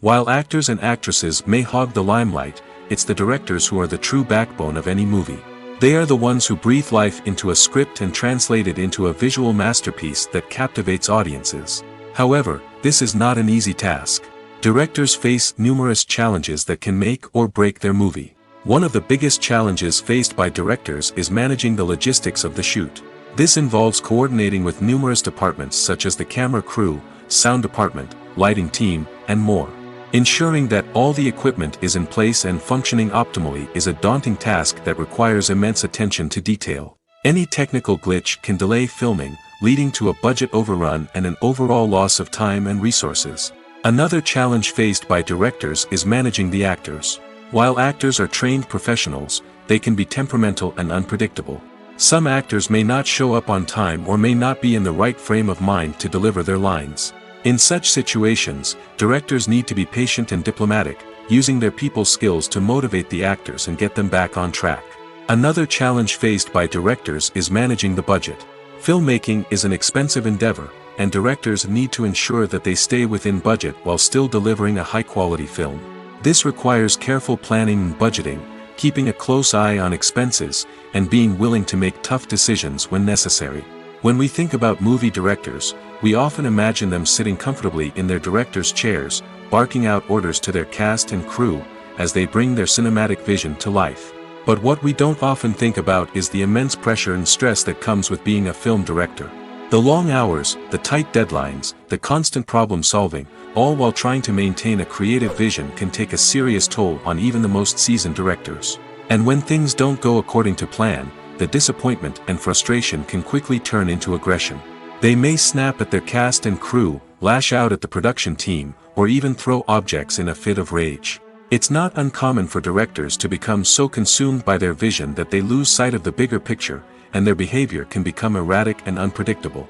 While actors and actresses may hog the limelight, it's the directors who are the true backbone of any movie. They are the ones who breathe life into a script and translate it into a visual masterpiece that captivates audiences. However, this is not an easy task. Directors face numerous challenges that can make or break their movie. One of the biggest challenges faced by directors is managing the logistics of the shoot. This involves coordinating with numerous departments such as the camera crew, sound department, lighting team, and more. Ensuring that all the equipment is in place and functioning optimally is a daunting task that requires immense attention to detail. Any technical glitch can delay filming, leading to a budget overrun and an overall loss of time and resources. Another challenge faced by directors is managing the actors. While actors are trained professionals, they can be temperamental and unpredictable. Some actors may not show up on time or may not be in the right frame of mind to deliver their lines. In such situations, directors need to be patient and diplomatic, using their people skills to motivate the actors and get them back on track. Another challenge faced by directors is managing the budget. Filmmaking is an expensive endeavor, and directors need to ensure that they stay within budget while still delivering a high-quality film. This requires careful planning and budgeting, keeping a close eye on expenses, and being willing to make tough decisions when necessary. When we think about movie directors, we often imagine them sitting comfortably in their director's chairs, barking out orders to their cast and crew, as they bring their cinematic vision to life. But what we don't often think about is the immense pressure and stress that comes with being a film director. The long hours, the tight deadlines, the constant problem solving, all while trying to maintain a creative vision can take a serious toll on even the most seasoned directors. And when things don't go according to plan, the disappointment and frustration can quickly turn into aggression. They may snap at their cast and crew, lash out at the production team, or even throw objects in a fit of rage. It's not uncommon for directors to become so consumed by their vision that they lose sight of the bigger picture, and their behavior can become erratic and unpredictable.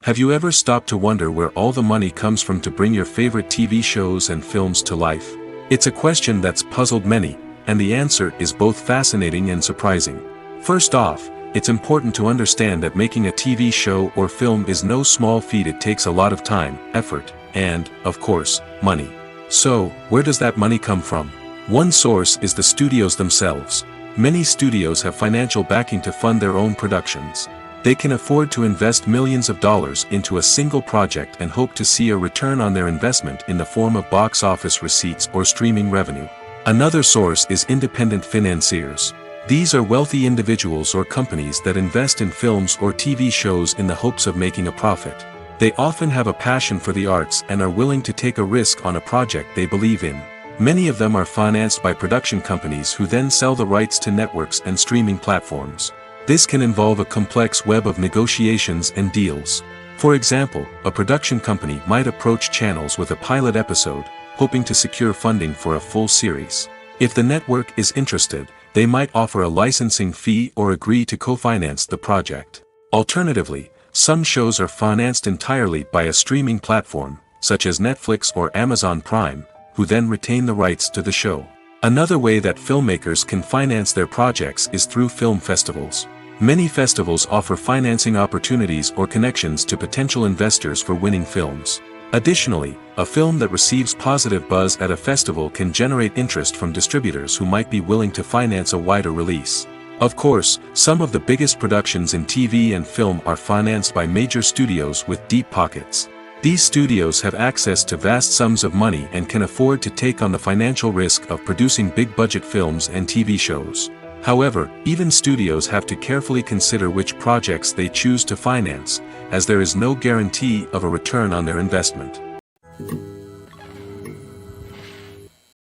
Have you ever stopped to wonder where all the money comes from to bring your favorite TV shows and films to life? It's a question that's puzzled many, and the answer is both fascinating and surprising. First off, it's important to understand that making a TV show or film is no small feat. It takes a lot of time, effort, and, of course, money. So, where does that money come from? One source is the studios themselves. Many studios have financial backing to fund their own productions. They can afford to invest millions of dollars into a single project and hope to see a return on their investment in the form of box office receipts or streaming revenue. Another source is independent financiers. These are wealthy individuals or companies that invest in films or TV shows in the hopes of making a profit. They often have a passion for the arts and are willing to take a risk on a project they believe in. Many of them are financed by production companies who then sell the rights to networks and streaming platforms. This can involve a complex web of negotiations and deals. For example, a production company might approach channels with a pilot episode, hoping to secure funding for a full series. If the network is interested, they might offer a licensing fee or agree to co-finance the project. Alternatively, some shows are financed entirely by a streaming platform, such as Netflix or Amazon Prime, who then retain the rights to the show. Another way that filmmakers can finance their projects is through film festivals. Many festivals offer financing opportunities or connections to potential investors for winning films. Additionally, a film that receives positive buzz at a festival can generate interest from distributors who might be willing to finance a wider release. Of course, some of the biggest productions in TV and film are financed by major studios with deep pockets. These studios have access to vast sums of money and can afford to take on the financial risk of producing big-budget films and TV shows. However, even studios have to carefully consider which projects they choose to finance, as there is no guarantee of a return on their investment.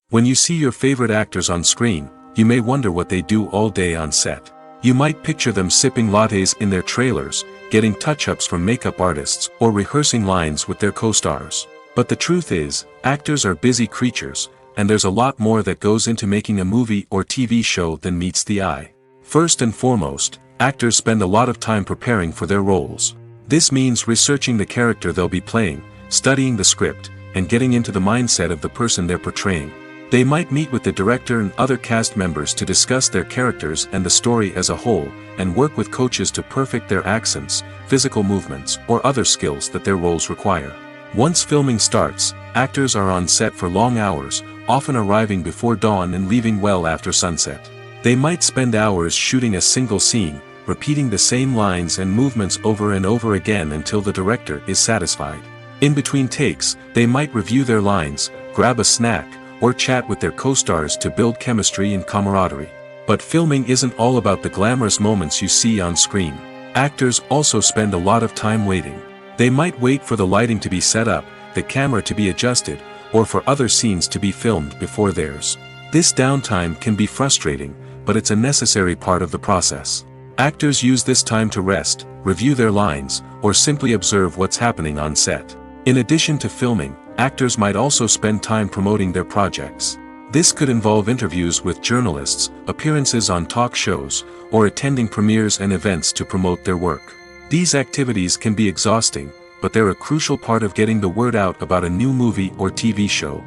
When you see your favorite actors on screen, you may wonder what they do all day on set. You might picture them sipping lattes in their trailers, getting touch-ups from makeup artists, or rehearsing lines with their co-stars. But the truth is, actors are busy creatures, and there's a lot more that goes into making a movie or TV show than meets the eye. First and foremost, actors spend a lot of time preparing for their roles. This means researching the character they'll be playing, studying the script, and getting into the mindset of the person they're portraying. They might meet with the director and other cast members to discuss their characters and the story as a whole, and work with coaches to perfect their accents, physical movements, or other skills that their roles require. Once filming starts, actors are on set for long hours, often arriving before dawn and leaving well after sunset. They might spend hours shooting a single scene, repeating the same lines and movements over and over again until the director is satisfied. In between takes, they might review their lines, grab a snack, or chat with their co-stars to build chemistry and camaraderie. But filming isn't all about the glamorous moments you see on screen. Actors also spend a lot of time waiting. They might wait for the lighting to be set up, the camera to be adjusted, or for other scenes to be filmed before theirs. This downtime can be frustrating, but it's a necessary part of the process. Actors use this time to rest, review their lines, or simply observe what's happening on set. In addition to filming, actors might also spend time promoting their projects. This could involve interviews with journalists, appearances on talk shows, or attending premieres and events to promote their work. These activities can be exhausting, but they're a crucial part of getting the word out about a new movie or TV show.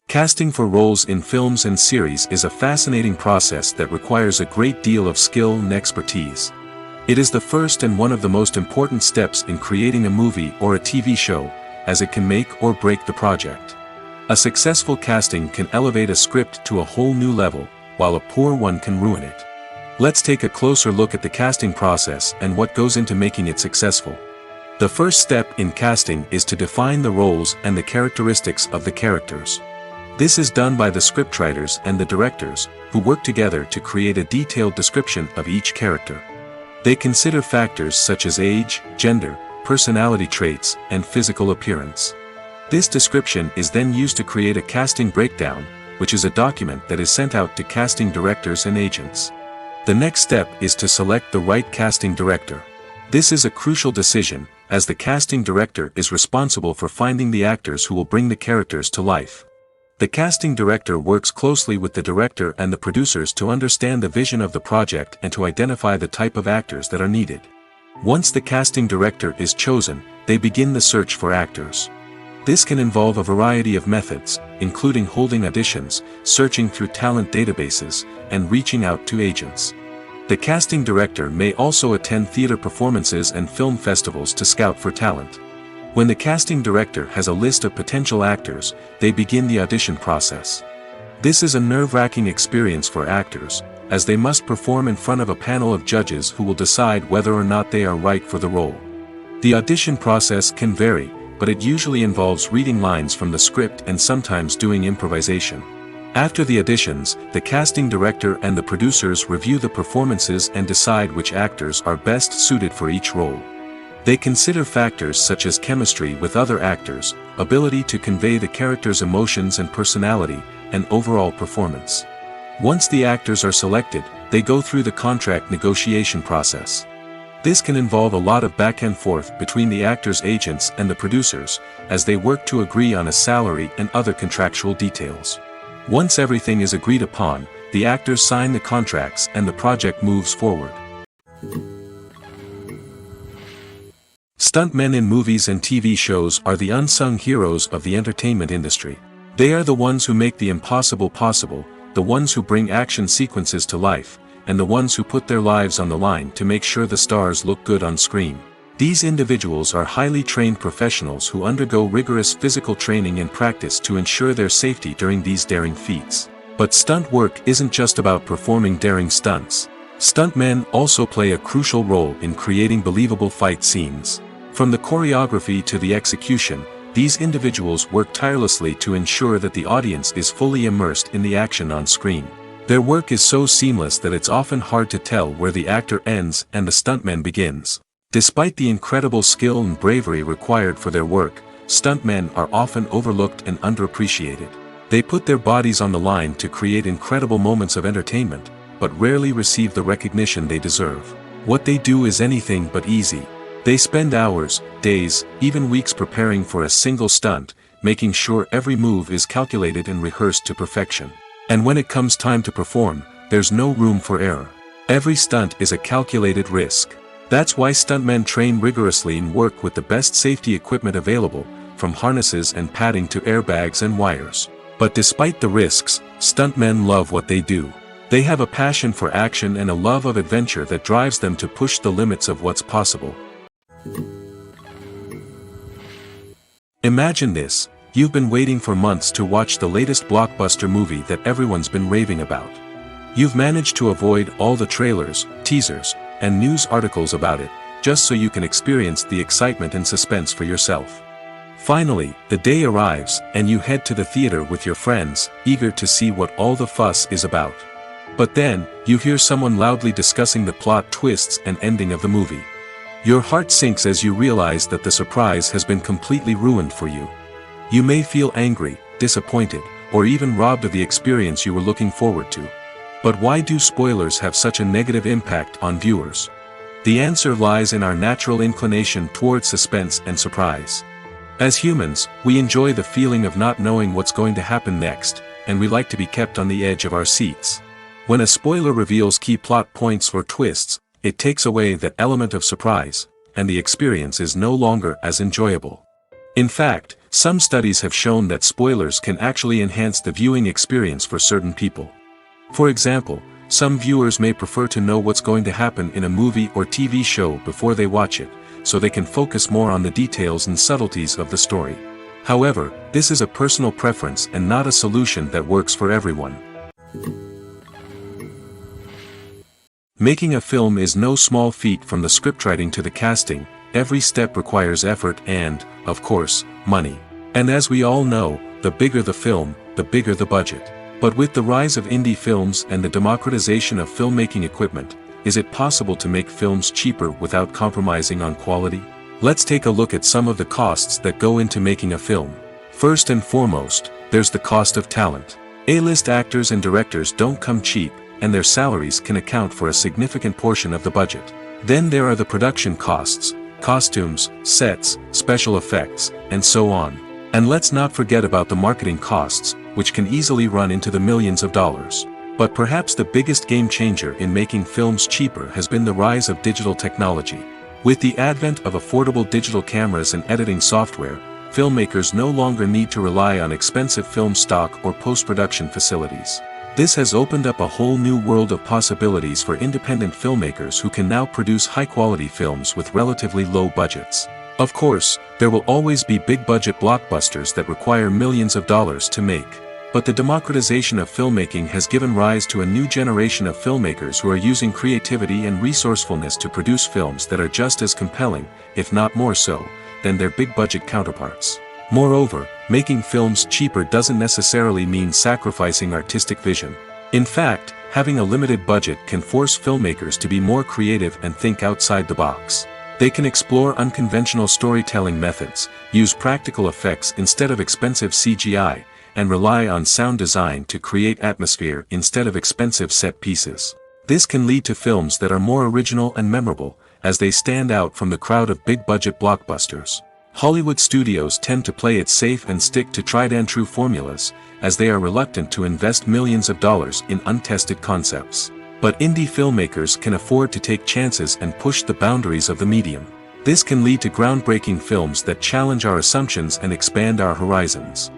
Casting for roles in films and series is a fascinating process that requires a great deal of skill and expertise. It is the first and one of the most important steps in creating a movie or a TV show, as it can make or break the project. A successful casting can elevate a script to a whole new level, while a poor one can ruin it. Let's take a closer look at the casting process and what goes into making it successful. The first step in casting is to define the roles and the characteristics of the characters. This is done by the scriptwriters and the directors, who work together to create a detailed description of each character. They consider factors such as age, gender, personality traits, and physical appearance. This description is then used to create a casting breakdown, which is a document that is sent out to casting directors and agents. The next step is to select the right casting director. This is a crucial decision, as the casting director is responsible for finding the actors who will bring the characters to life. The casting director works closely with the director and the producers to understand the vision of the project and to identify the type of actors that are needed. Once the casting director is chosen, they begin the search for actors. This can involve a variety of methods, including holding auditions, searching through talent databases, and reaching out to agents. The casting director may also attend theater performances and film festivals to scout for talent. When the casting director has a list of potential actors, they begin the audition process. This is a nerve-wracking experience for actors, as they must perform in front of a panel of judges who will decide whether or not they are right for the role. The audition process can vary, but it usually involves reading lines from the script and sometimes doing improvisation. After the auditions, the casting director and the producers review the performances and decide which actors are best suited for each role. They consider factors such as chemistry with other actors, ability to convey the character's emotions and personality, and overall performance. Once the actors are selected, they go through the contract negotiation process. This can involve a lot of back and forth between the actors' agents and the producers, as they work to agree on a salary and other contractual details. Once everything is agreed upon, the actors sign the contracts and the project moves forward. Stuntmen in movies and TV shows are the unsung heroes of the entertainment industry. They are the ones who make the impossible possible, the ones who bring action sequences to life, and the ones who put their lives on the line to make sure the stars look good on screen. These individuals are highly trained professionals who undergo rigorous physical training and practice to ensure their safety during these daring feats. But stunt work isn't just about performing daring stunts. Stuntmen also play a crucial role in creating believable fight scenes. From the choreography to the execution, these individuals work tirelessly to ensure that the audience is fully immersed in the action on screen. Their work is so seamless that it's often hard to tell where the actor ends and the stuntman begins. Despite the incredible skill and bravery required for their work, stuntmen are often overlooked and underappreciated. They put their bodies on the line to create incredible moments of entertainment, but rarely receive the recognition they deserve. What they do is anything but easy. They spend hours, days, even weeks preparing for a single stunt, making sure every move is calculated and rehearsed to perfection. And when it comes time to perform, there's no room for error. Every stunt is a calculated risk. That's why stuntmen train rigorously and work with the best safety equipment available, from harnesses and padding to airbags and wires. But despite the risks, stuntmen love what they do. They have a passion for action and a love of adventure that drives them to push the limits of what's possible. Imagine this. You've been waiting for months to watch the latest blockbuster movie that everyone's been raving about. You've managed to avoid all the trailers, teasers, and news articles about it, just so you can experience the excitement and suspense for yourself. Finally, the day arrives, and you head to the theater with your friends, eager to see what all the fuss is about. But then, you hear someone loudly discussing the plot twists and ending of the movie. Your heart sinks as you realize that the surprise has been completely ruined for you. You may feel angry, disappointed, or even robbed of the experience you were looking forward to. But why do spoilers have such a negative impact on viewers? The answer lies in our natural inclination towards suspense and surprise. As humans, we enjoy the feeling of not knowing what's going to happen next, and we like to be kept on the edge of our seats. When a spoiler reveals key plot points or twists, it takes away that element of surprise, and the experience is no longer as enjoyable. In fact, some studies have shown that spoilers can actually enhance the viewing experience for certain people. For example, Some viewers may prefer to know what's going to happen in a movie or TV show before they watch it, so they can focus more on the details and subtleties of the story. However, this is a personal preference and not a solution that works for everyone. Making a film is no small feat. From the scriptwriting to the casting, every step requires effort and, of course, money. And as we all know, the bigger the film, the bigger the budget. But with the rise of indie films and the democratization of filmmaking equipment, is it possible to make films cheaper without compromising on quality? Let's take a look at some of the costs that go into making a film. First and foremost, there's the cost of talent. A-list actors and directors don't come cheap, and their salaries can account for a significant portion of the budget. Then there are the production costs, costumes, sets, special effects, and so on. And let's not forget about the marketing costs, which can easily run into the millions of dollars. But perhaps the biggest game changer in making films cheaper has been the rise of digital technology. With the advent of affordable digital cameras and editing software, filmmakers no longer need to rely on expensive film stock or post-production facilities. This has opened up a whole new world of possibilities for independent filmmakers who can now produce high-quality films with relatively low budgets. Of course, there will always be big-budget blockbusters that require millions of dollars to make. But the democratization of filmmaking has given rise to a new generation of filmmakers who are using creativity and resourcefulness to produce films that are just as compelling, if not more so, than their big-budget counterparts. Moreover, making films cheaper doesn't necessarily mean sacrificing artistic vision. In fact, having a limited budget can force filmmakers to be more creative and think outside the box. They can explore unconventional storytelling methods, use practical effects instead of expensive CGI, and rely on sound design to create atmosphere instead of expensive set pieces. This can lead to films that are more original and memorable, as they stand out from the crowd of big-budget blockbusters. Hollywood studios tend to play it safe and stick to tried-and-true formulas, as they are reluctant to invest millions of dollars in untested concepts. But indie filmmakers can afford to take chances and push the boundaries of the medium. This can lead to groundbreaking films that challenge our assumptions and expand our horizons.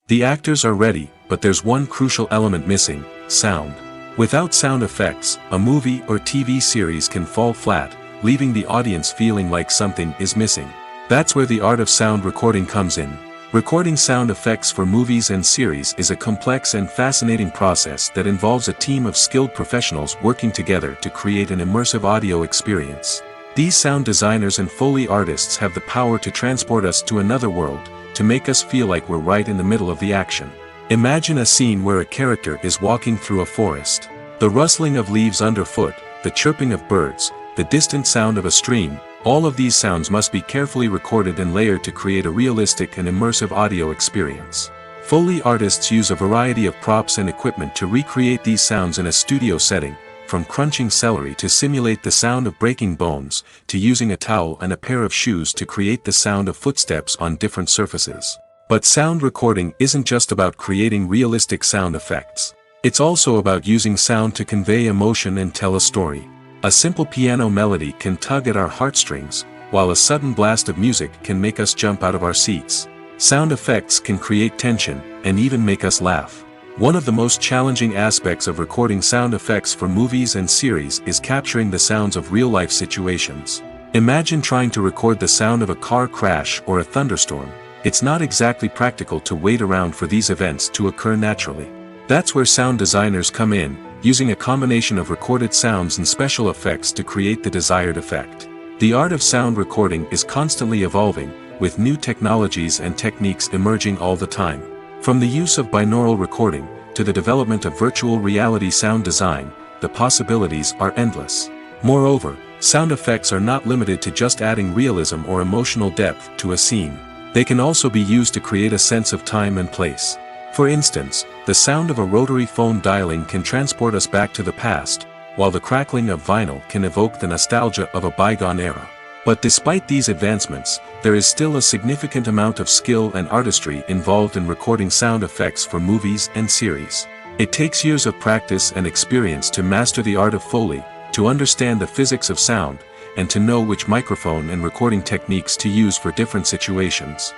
The actors are ready, but there's one crucial element missing: sound. Without sound effects, a movie or TV series can fall flat, leaving the audience feeling like something is missing. That's where the art of sound recording comes in. Recording sound effects for movies and series is a complex and fascinating process that involves a team of skilled professionals working together to create an immersive audio experience. These sound designers and Foley artists have the power to transport us to another world, to make us feel like we're right in the middle of the action. Imagine a scene where a character is walking through a forest. The rustling of leaves underfoot, the chirping of birds, the distant sound of a stream, all of these sounds must be carefully recorded and layered to create a realistic and immersive audio experience. Foley artists use a variety of props and equipment to recreate these sounds in a studio setting, from crunching celery to simulate the sound of breaking bones, to using a towel and a pair of shoes to create the sound of footsteps on different surfaces. But sound recording isn't just about creating realistic sound effects. It's also about using sound to convey emotion and tell a story. A simple piano melody can tug at our heartstrings, while a sudden blast of music can make us jump out of our seats. Sound effects can create tension, and even make us laugh. One of the most challenging aspects of recording sound effects for movies and series is capturing the sounds of real-life situations. Imagine trying to record the sound of a car crash or a thunderstorm. It's not exactly practical to wait around for these events to occur naturally. That's where sound designers come in, using a combination of recorded sounds and special effects to create the desired effect. The art of sound recording is constantly evolving, with new technologies and techniques emerging all the time. From the use of binaural recording, to the development of virtual reality sound design, the possibilities are endless. Moreover, sound effects are not limited to just adding realism or emotional depth to a scene. They can also be used to create a sense of time and place. For instance, the sound of a rotary phone dialing can transport us back to the past, while the crackling of vinyl can evoke the nostalgia of a bygone era. But despite these advancements, there is still a significant amount of skill and artistry involved in recording sound effects for movies and series. It takes years of practice and experience to master the art of Foley, to understand the physics of sound, and to know which microphone and recording techniques to use for different situations.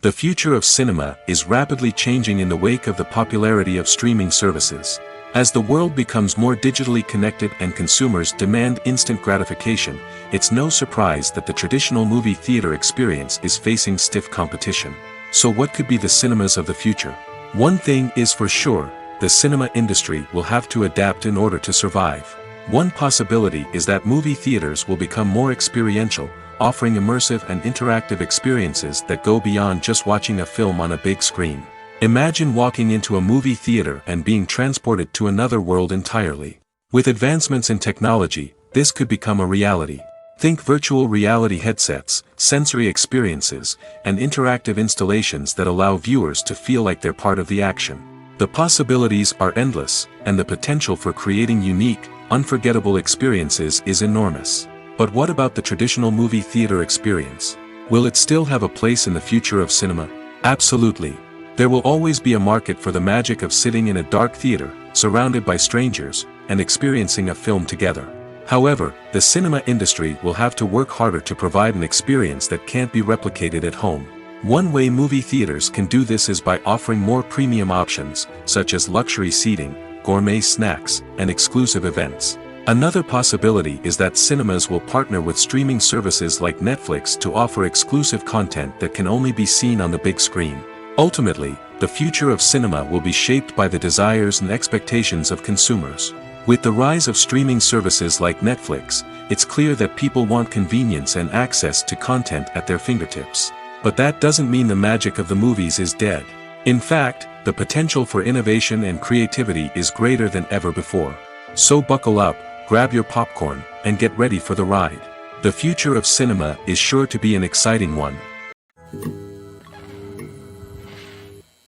The future of cinema is rapidly changing in the wake of the popularity of streaming services. As the world becomes more digitally connected and consumers demand instant gratification, it's no surprise that the traditional movie theater experience is facing stiff competition. So what could be the cinemas of the future? One thing is for sure, the cinema industry will have to adapt in order to survive. One possibility is that movie theaters will become more experiential, offering immersive and interactive experiences that go beyond just watching a film on a big screen. Imagine walking into a movie theater and being transported to another world entirely. With advancements in technology, this could become a reality. Think virtual reality headsets, sensory experiences, and interactive installations that allow viewers to feel like they're part of the action. The possibilities are endless, and the potential for creating unique, unforgettable experiences is enormous. But what about the traditional movie theater experience? Will it still have a place in the future of cinema? Absolutely. There will always be a market for the magic of sitting in a dark theater, surrounded by strangers, and experiencing a film together. However, the cinema industry will have to work harder to provide an experience that can't be replicated at home. One way movie theaters can do this is by offering more premium options, such as luxury seating, gourmet snacks, and exclusive events. Another possibility is that cinemas will partner with streaming services like Netflix to offer exclusive content that can only be seen on the big screen. Ultimately, the future of cinema will be shaped by the desires and expectations of consumers. With the rise of streaming services like Netflix, it's clear that people want convenience and access to content at their fingertips. But that doesn't mean the magic of the movies is dead. In fact, the potential for innovation and creativity is greater than ever before. So buckle up, grab your popcorn, and get ready for the ride. The future of cinema is sure to be an exciting one.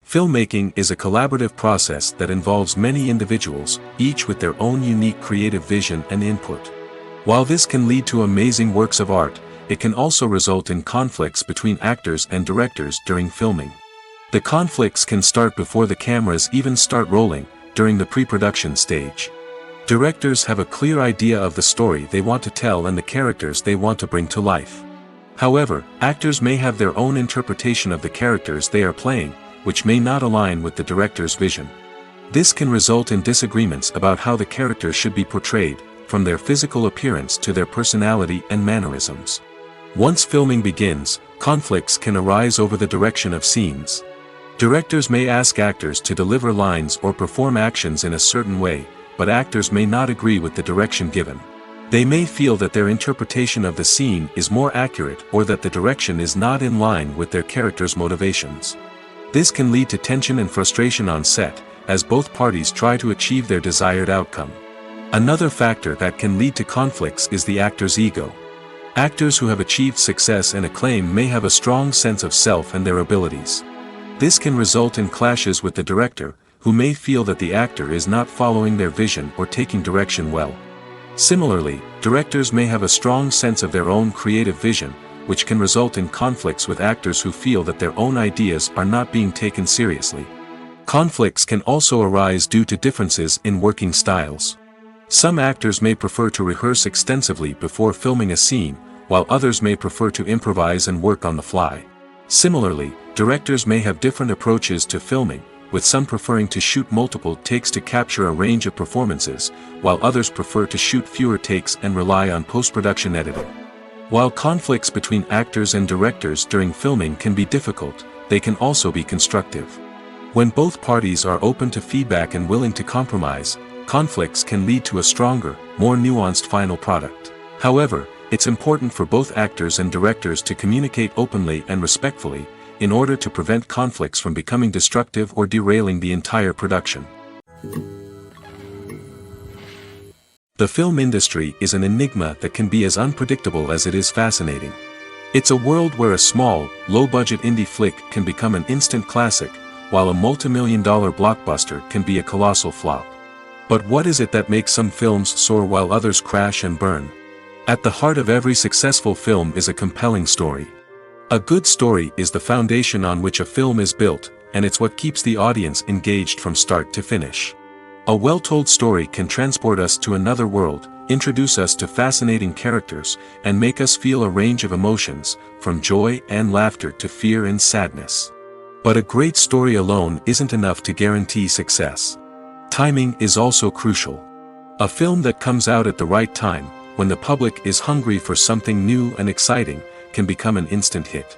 Filmmaking is a collaborative process that involves many individuals, each with their own unique creative vision and input. While this can lead to amazing works of art, it can also result in conflicts between actors and directors during filming. The conflicts can start before the cameras even start rolling, during the pre-production stage. Directors have a clear idea of the story they want to tell and the characters they want to bring to life. However, actors may have their own interpretation of the characters they are playing, which may not align with the director's vision. This can result in disagreements about how the characters should be portrayed, from their physical appearance to their personality and mannerisms. Once filming begins, conflicts can arise over the direction of scenes. Directors may ask actors to deliver lines or perform actions in a certain way, but actors may not agree with the direction given. They may feel that their interpretation of the scene is more accurate or that the direction is not in line with their character's motivations. This can lead to tension and frustration on set, as both parties try to achieve their desired outcome. Another factor that can lead to conflicts is the actor's ego. Actors who have achieved success and acclaim may have a strong sense of self and their abilities. This can result in clashes with the director, who may feel that the actor is not following their vision or taking direction well. Similarly, directors may have a strong sense of their own creative vision, which can result in conflicts with actors who feel that their own ideas are not being taken seriously. Conflicts can also arise due to differences in working styles. Some actors may prefer to rehearse extensively before filming a scene, while others may prefer to improvise and work on the fly. Similarly, directors may have different approaches to filming, with some preferring to shoot multiple takes to capture a range of performances, while others prefer to shoot fewer takes and rely on post-production editing. While conflicts between actors and directors during filming can be difficult, they can also be constructive. When both parties are open to feedback and willing to compromise, conflicts can lead to a stronger, more nuanced final product. However, it's important for both actors and directors to communicate openly and respectfully, in order to prevent conflicts from becoming destructive or derailing the entire production. The film industry is an enigma that can be as unpredictable as it is fascinating. It's a world where a small, low-budget indie flick can become an instant classic, while a multi-million-dollar blockbuster can be a colossal flop. But what is it that makes some films soar while others crash and burn? At the heart of every successful film is a compelling story. A good story is the foundation on which a film is built, and it's what keeps the audience engaged from start to finish. A well-told story can transport us to another world, introduce us to fascinating characters, and make us feel a range of emotions, from joy and laughter to fear and sadness. But a great story alone isn't enough to guarantee success. Timing is also crucial. A film that comes out at the right time, when the public is hungry for something new and exciting, can become an instant hit.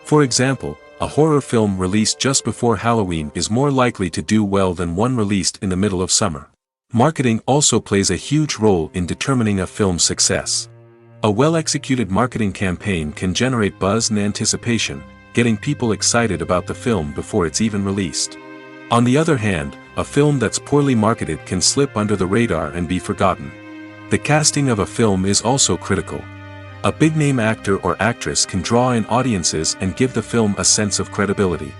For example, a horror film released just before Halloween is more likely to do well than one released in the middle of summer. Marketing also plays a huge role in determining a film's success. A well-executed marketing campaign can generate buzz and anticipation, getting people excited about the film before it's even released. On the other hand, a film that's poorly marketed can slip under the radar and be forgotten. The casting of a film is also critical. A big-name actor or actress can draw in audiences and give the film a sense of credibility.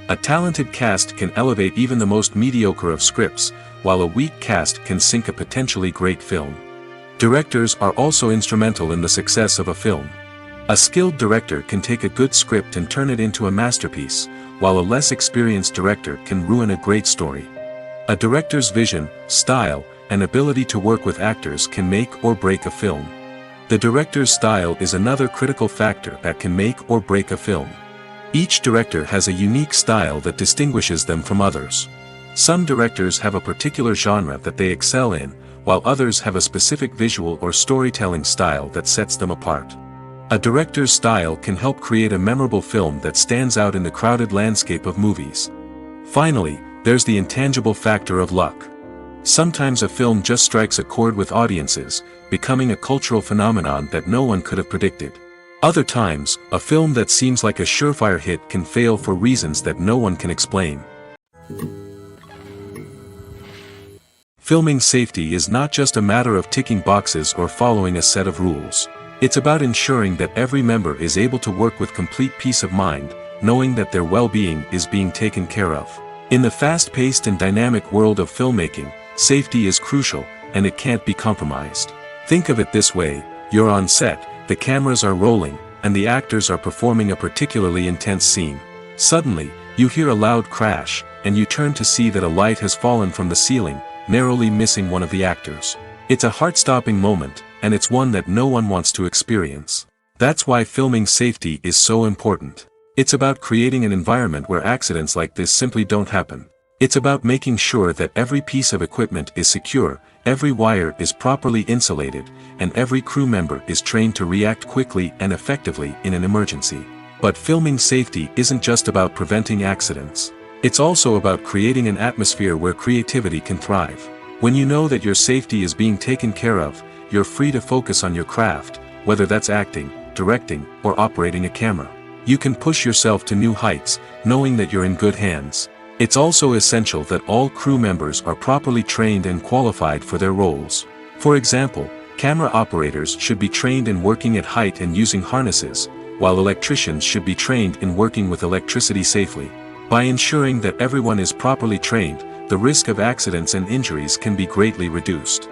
A talented cast can elevate even the most mediocre of scripts, while a weak cast can sink a potentially great film. Directors are also instrumental in the success of a film. A skilled director can take a good script and turn it into a masterpiece, while a less experienced director can ruin a great story. A director's vision, style, and ability to work with actors can make or break a film. The director's style is another critical factor that can make or break a film. Each director has a unique style that distinguishes them from others. Some directors have a particular genre that they excel in, while others have a specific visual or storytelling style that sets them apart. A director's style can help create a memorable film that stands out in the crowded landscape of movies. Finally, there's the intangible factor of luck. Sometimes a film just strikes a chord with audiences, becoming a cultural phenomenon that no one could have predicted. Other times, a film that seems like a surefire hit can fail for reasons that no one can explain. Filming safety is not just a matter of ticking boxes or following a set of rules. It's about ensuring that every member is able to work with complete peace of mind, knowing that their well-being is being taken care of. In the fast-paced and dynamic world of filmmaking, safety is crucial, and it can't be compromised. Think of it this way: you're on set, the cameras are rolling, and the actors are performing a particularly intense scene. Suddenly, you hear a loud crash, and you turn to see that a light has fallen from the ceiling, narrowly missing one of the actors. It's a heart-stopping moment, and it's one that no one wants to experience. That's why filming safety is so important. It's about creating an environment where accidents like this simply don't happen. It's about making sure that every piece of equipment is secure, every wire is properly insulated, and every crew member is trained to react quickly and effectively in an emergency. But filming safety isn't just about preventing accidents. It's also about creating an atmosphere where creativity can thrive. When you know that your safety is being taken care of, you're free to focus on your craft, whether that's acting, directing, or operating a camera. You can push yourself to new heights, knowing that you're in good hands. It's also essential that all crew members are properly trained and qualified for their roles. For example, camera operators should be trained in working at height and using harnesses, while electricians should be trained in working with electricity safely. By ensuring that everyone is properly trained, the risk of accidents and injuries can be greatly reduced.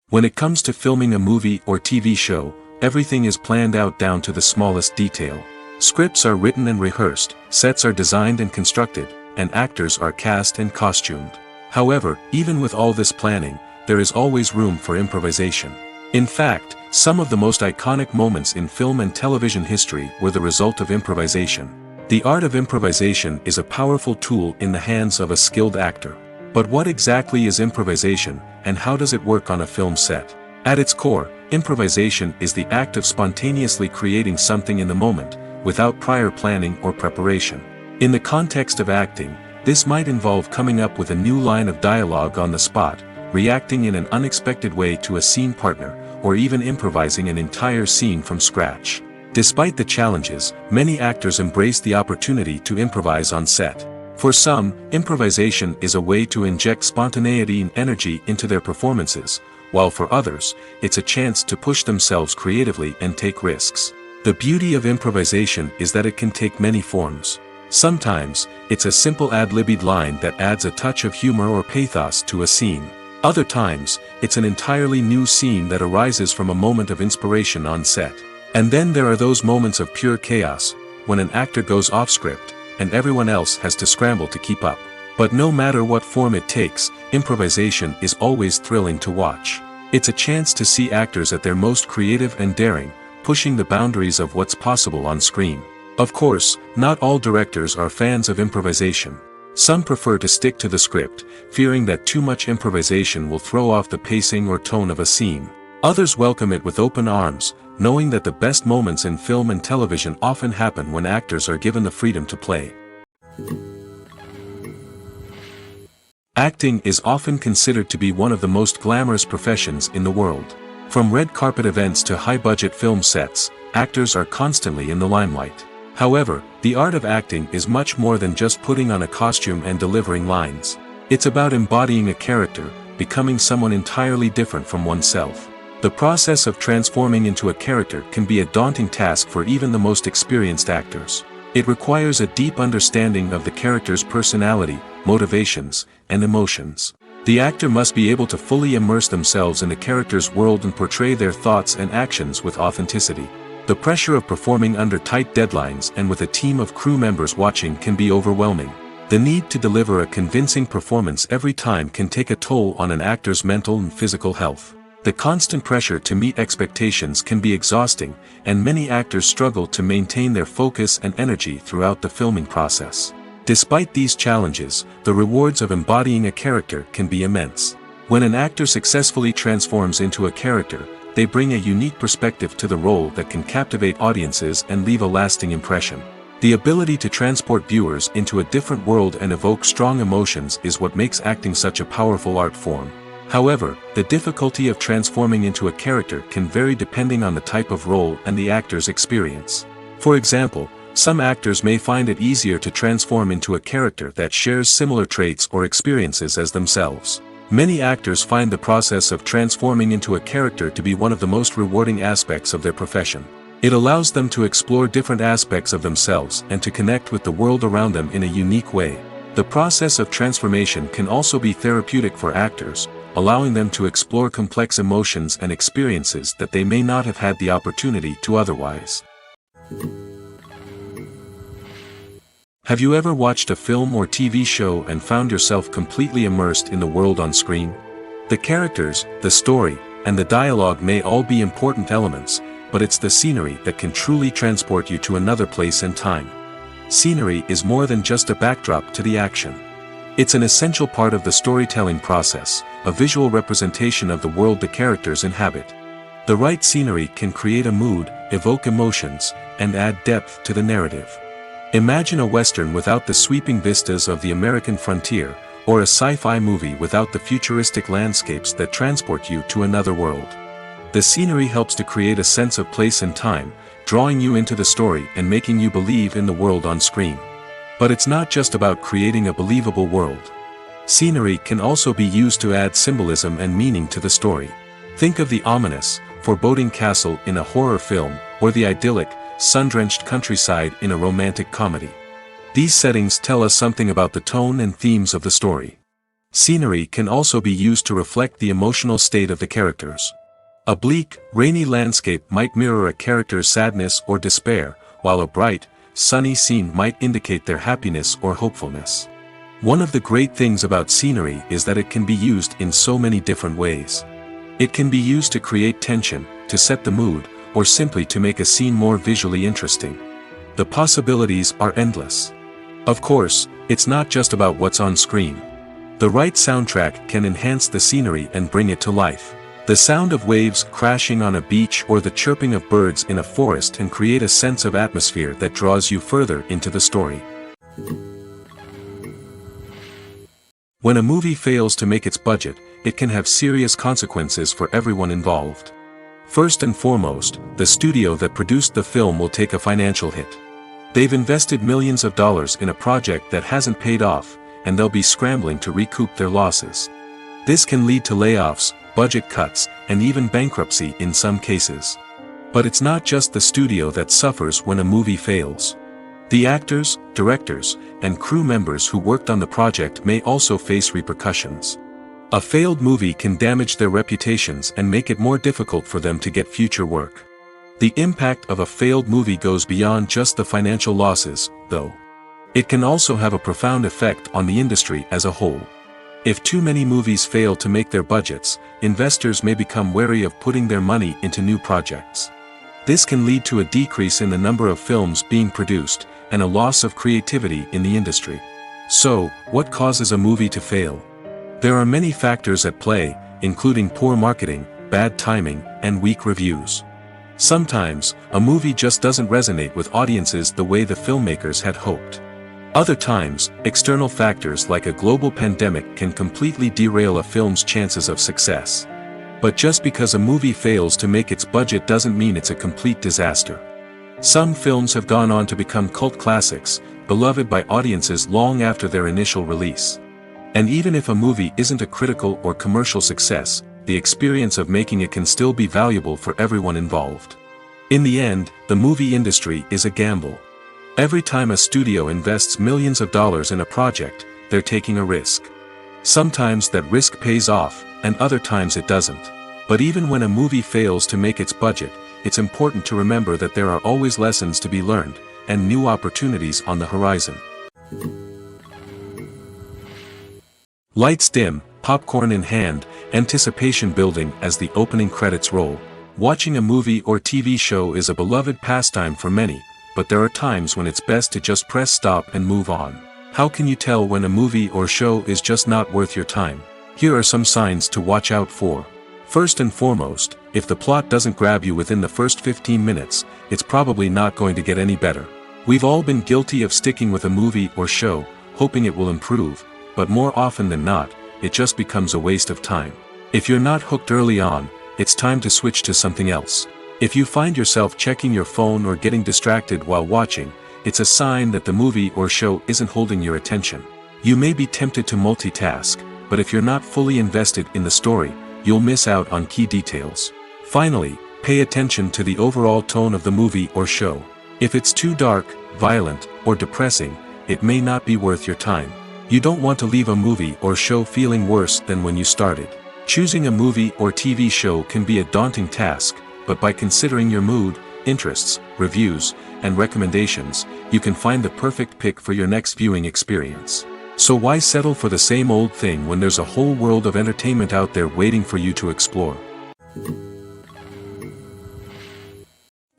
When it comes to filming a movie or TV show, everything is planned out down to the smallest detail. Scripts are written and rehearsed, sets are designed and constructed, and actors are cast and costumed. However, even with all this planning, there is always room for improvisation. In fact, some of the most iconic moments in film and television history were the result of improvisation. The art of improvisation is a powerful tool in the hands of a skilled actor. But what exactly is improvisation, and how does it work on a film set? At its core, improvisation is the act of spontaneously creating something in the moment, without prior planning or preparation. In the context of acting, this might involve coming up with a new line of dialogue on the spot, reacting in an unexpected way to a scene partner, or even improvising an entire scene from scratch. Despite the challenges, many actors embrace the opportunity to improvise on set. For some, improvisation is a way to inject spontaneity and energy into their performances, while for others, it's a chance to push themselves creatively and take risks. The beauty of improvisation is that it can take many forms. Sometimes, it's a simple ad-libbed line that adds a touch of humor or pathos to a scene. Other times, it's an entirely new scene that arises from a moment of inspiration on set. And then there are those moments of pure chaos, when an actor goes off script, and everyone else has to scramble to keep up. But no matter what form it takes, improvisation is always thrilling to watch. It's a chance to see actors at their most creative and daring, pushing the boundaries of what's possible on screen. Of course, not all directors are fans of improvisation. Some prefer to stick to the script, fearing that too much improvisation will throw off the pacing or tone of a scene. Others welcome it with open arms, knowing that the best moments in film and television often happen when actors are given the freedom to play. Acting is often considered to be one of the most glamorous professions in the world. From red carpet events to high-budget film sets, actors are constantly in the limelight. However, the art of acting is much more than just putting on a costume and delivering lines. It's about embodying a character, becoming someone entirely different from oneself. The process of transforming into a character can be a daunting task for even the most experienced actors. It requires a deep understanding of the character's personality, motivations, and emotions. The actor must be able to fully immerse themselves in the character's world and portray their thoughts and actions with authenticity. The pressure of performing under tight deadlines and with a team of crew members watching can be overwhelming. The need to deliver a convincing performance every time can take a toll on an actor's mental and physical health. The constant pressure to meet expectations can be exhausting, and many actors struggle to maintain their focus and energy throughout the filming process. Despite these challenges, the rewards of embodying a character can be immense. When an actor successfully transforms into a character, they bring a unique perspective to the role that can captivate audiences and leave a lasting impression. The ability to transport viewers into a different world and evoke strong emotions is what makes acting such a powerful art form. However, the difficulty of transforming into a character can vary depending on the type of role and the actor's experience. For example, some actors may find it easier to transform into a character that shares similar traits or experiences as themselves. Many actors find the process of transforming into a character to be one of the most rewarding aspects of their profession. It allows them to explore different aspects of themselves and to connect with the world around them in a unique way. The process of transformation can also be therapeutic for actors, allowing them to explore complex emotions and experiences that they may not have had the opportunity to otherwise. Have you ever watched a film or TV show and found yourself completely immersed in the world on screen? The characters, the story, and the dialogue may all be important elements, but it's the scenery that can truly transport you to another place and time. Scenery is more than just a backdrop to the action. It's an essential part of the storytelling process, a visual representation of the world the characters inhabit. The right scenery can create a mood, evoke emotions, and add depth to the narrative. Imagine a Western without the sweeping vistas of the American frontier, or a sci-fi movie without the futuristic landscapes that transport you to another world. The scenery helps to create a sense of place and time, drawing you into the story and making you believe in the world on screen. But it's not just about creating a believable world. Scenery can also be used to add symbolism and meaning to the story. Think of the ominous, foreboding castle in a horror film, or the idyllic, sun-drenched countryside in a romantic comedy. These settings tell us something about the tone and themes of the story. Scenery can also be used to reflect the emotional state of the characters. A bleak, rainy landscape might mirror a character's sadness or despair, while a bright, sunny scene might indicate their happiness or hopefulness. One of the great things about scenery is that it can be used in so many different ways. It can be used to create tension, to set the mood, or simply to make a scene more visually interesting. The possibilities are endless. Of course, it's not just about what's on screen. The right soundtrack can enhance the scenery and bring it to life. The sound of waves crashing on a beach or the chirping of birds in a forest can create a sense of atmosphere that draws you further into the story. When a movie fails to make its budget, it can have serious consequences for everyone involved. First and foremost, the studio that produced the film will take a financial hit. They've invested millions of dollars in a project that hasn't paid off, and they'll be scrambling to recoup their losses. This can lead to layoffs, budget cuts, and even bankruptcy in some cases. But it's not just the studio that suffers when a movie fails. The actors, directors, and crew members who worked on the project may also face repercussions. A failed movie can damage their reputations and make it more difficult for them to get future work. The impact of a failed movie goes beyond just the financial losses, though. It can also have a profound effect on the industry as a whole. If too many movies fail to make their budgets, investors may become wary of putting their money into new projects. This can lead to a decrease in the number of films being produced, and a loss of creativity in the industry. So, what causes a movie to fail? There are many factors at play, including poor marketing, bad timing, and weak reviews. Sometimes, a movie just doesn't resonate with audiences the way the filmmakers had hoped. Other times, external factors like a global pandemic can completely derail a film's chances of success. But just because a movie fails to make its budget doesn't mean it's a complete disaster. Some films have gone on to become cult classics, beloved by audiences long after their initial release. And even if a movie isn't a critical or commercial success, the experience of making it can still be valuable for everyone involved. In the end, the movie industry is a gamble. Every time a studio invests millions of dollars in a project, they're taking a risk. Sometimes that risk pays off, and other times it doesn't. But even when a movie fails to make its budget, it's important to remember that there are always lessons to be learned, and new opportunities on the horizon. Lights dim, popcorn in hand, anticipation building as the opening credits roll. Watching a movie or TV show is a beloved pastime for many, but there are times when it's best to just press stop and move on. How can you tell when a movie or show is just not worth your time? Here are some signs to watch out for. First and foremost, if the plot doesn't grab you within the first 15 minutes, it's probably not going to get any better. We've all been guilty of sticking with a movie or show, hoping it will improve, but more often than not, it just becomes a waste of time. If you're not hooked early on, it's time to switch to something else. If you find yourself checking your phone or getting distracted while watching, it's a sign that the movie or show isn't holding your attention. You may be tempted to multitask, but if you're not fully invested in the story, you'll miss out on key details. Finally, pay attention to the overall tone of the movie or show. If it's too dark, violent, or depressing, it may not be worth your time. You don't want to leave a movie or show feeling worse than when you started. Choosing a movie or TV show can be a daunting task, but by considering your mood, interests, reviews, and recommendations, you can find the perfect pick for your next viewing experience. So why settle for the same old thing when there's a whole world of entertainment out there waiting for you to explore?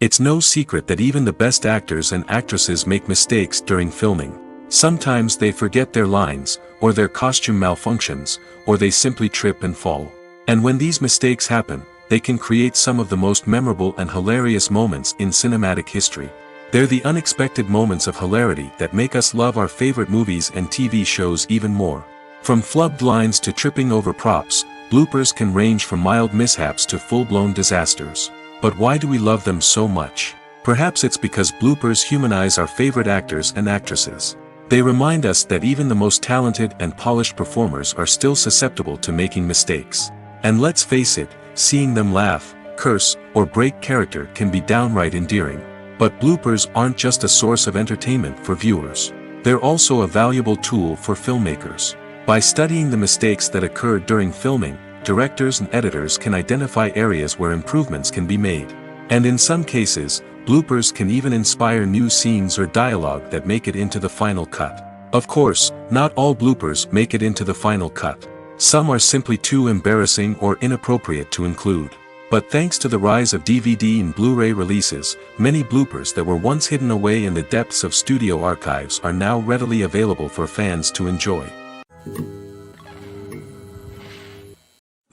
It's no secret that even the best actors and actresses make mistakes during filming. Sometimes they forget their lines, or their costume malfunctions, or they simply trip and fall. And when these mistakes happen, they can create some of the most memorable and hilarious moments in cinematic history. They're the unexpected moments of hilarity that make us love our favorite movies and TV shows even more. From flubbed lines to tripping over props, bloopers can range from mild mishaps to full-blown disasters. But why do we love them so much? Perhaps it's because bloopers humanize our favorite actors and actresses. They remind us that even the most talented and polished performers are still susceptible to making mistakes. And let's face it, seeing them laugh, curse, or break character can be downright endearing. But bloopers aren't just a source of entertainment for viewers. They're also a valuable tool for filmmakers. By studying the mistakes that occurred during filming, directors and editors can identify areas where improvements can be made. And in some cases, bloopers can even inspire new scenes or dialogue that make it into the final cut. Of course, not all bloopers make it into the final cut. Some are simply too embarrassing or inappropriate to include. But thanks to the rise of DVD and Blu-ray releases, many bloopers that were once hidden away in the depths of studio archives are now readily available for fans to enjoy.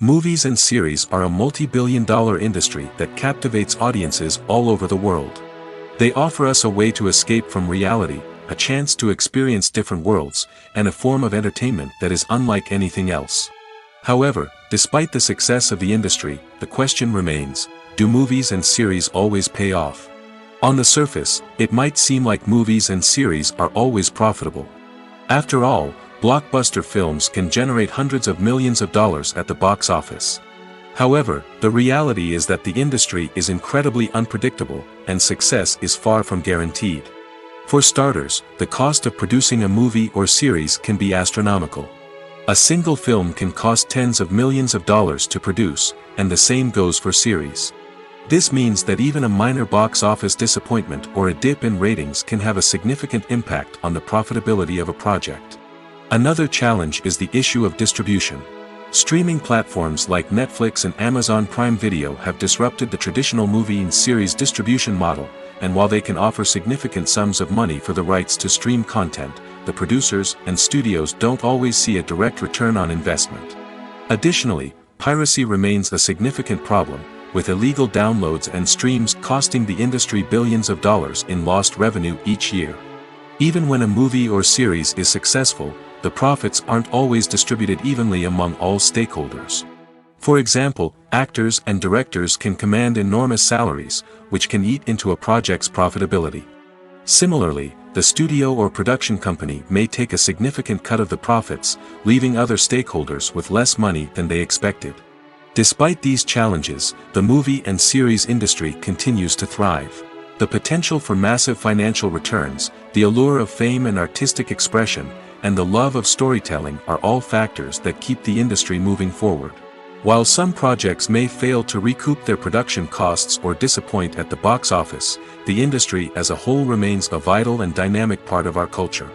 Movies and series are a multi-billion-dollar industry that captivates audiences all over the world. They offer us a way to escape from reality, a chance to experience different worlds, and a form of entertainment that is unlike anything else. However, despite the success of the industry, the question remains, do movies and series always pay off? On the surface, it might seem like movies and series are always profitable. After all, blockbuster films can generate hundreds of millions of dollars at the box office. However, the reality is that the industry is incredibly unpredictable, and success is far from guaranteed. For starters, the cost of producing a movie or series can be astronomical. A single film can cost tens of millions of dollars to produce, and the same goes for series. This means that even a minor box office disappointment or a dip in ratings can have a significant impact on the profitability of a project. Another challenge is the issue of distribution. Streaming platforms like Netflix and Amazon Prime Video have disrupted the traditional movie and series distribution model, and while they can offer significant sums of money for the rights to stream content, the producers and studios don't always see a direct return on investment. Additionally, piracy remains a significant problem, with illegal downloads and streams costing the industry billions of dollars in lost revenue each year. Even when a movie or series is successful, the profits aren't always distributed evenly among all stakeholders. For example, actors and directors can command enormous salaries, which can eat into a project's profitability. Similarly, the studio or production company may take a significant cut of the profits, leaving other stakeholders with less money than they expected. Despite these challenges, the movie and series industry continues to thrive. The potential for massive financial returns, the allure of fame and artistic expression, and the love of storytelling are all factors that keep the industry moving forward. While some projects may fail to recoup their production costs or disappoint at the box office, the industry as a whole remains a vital and dynamic part of our culture.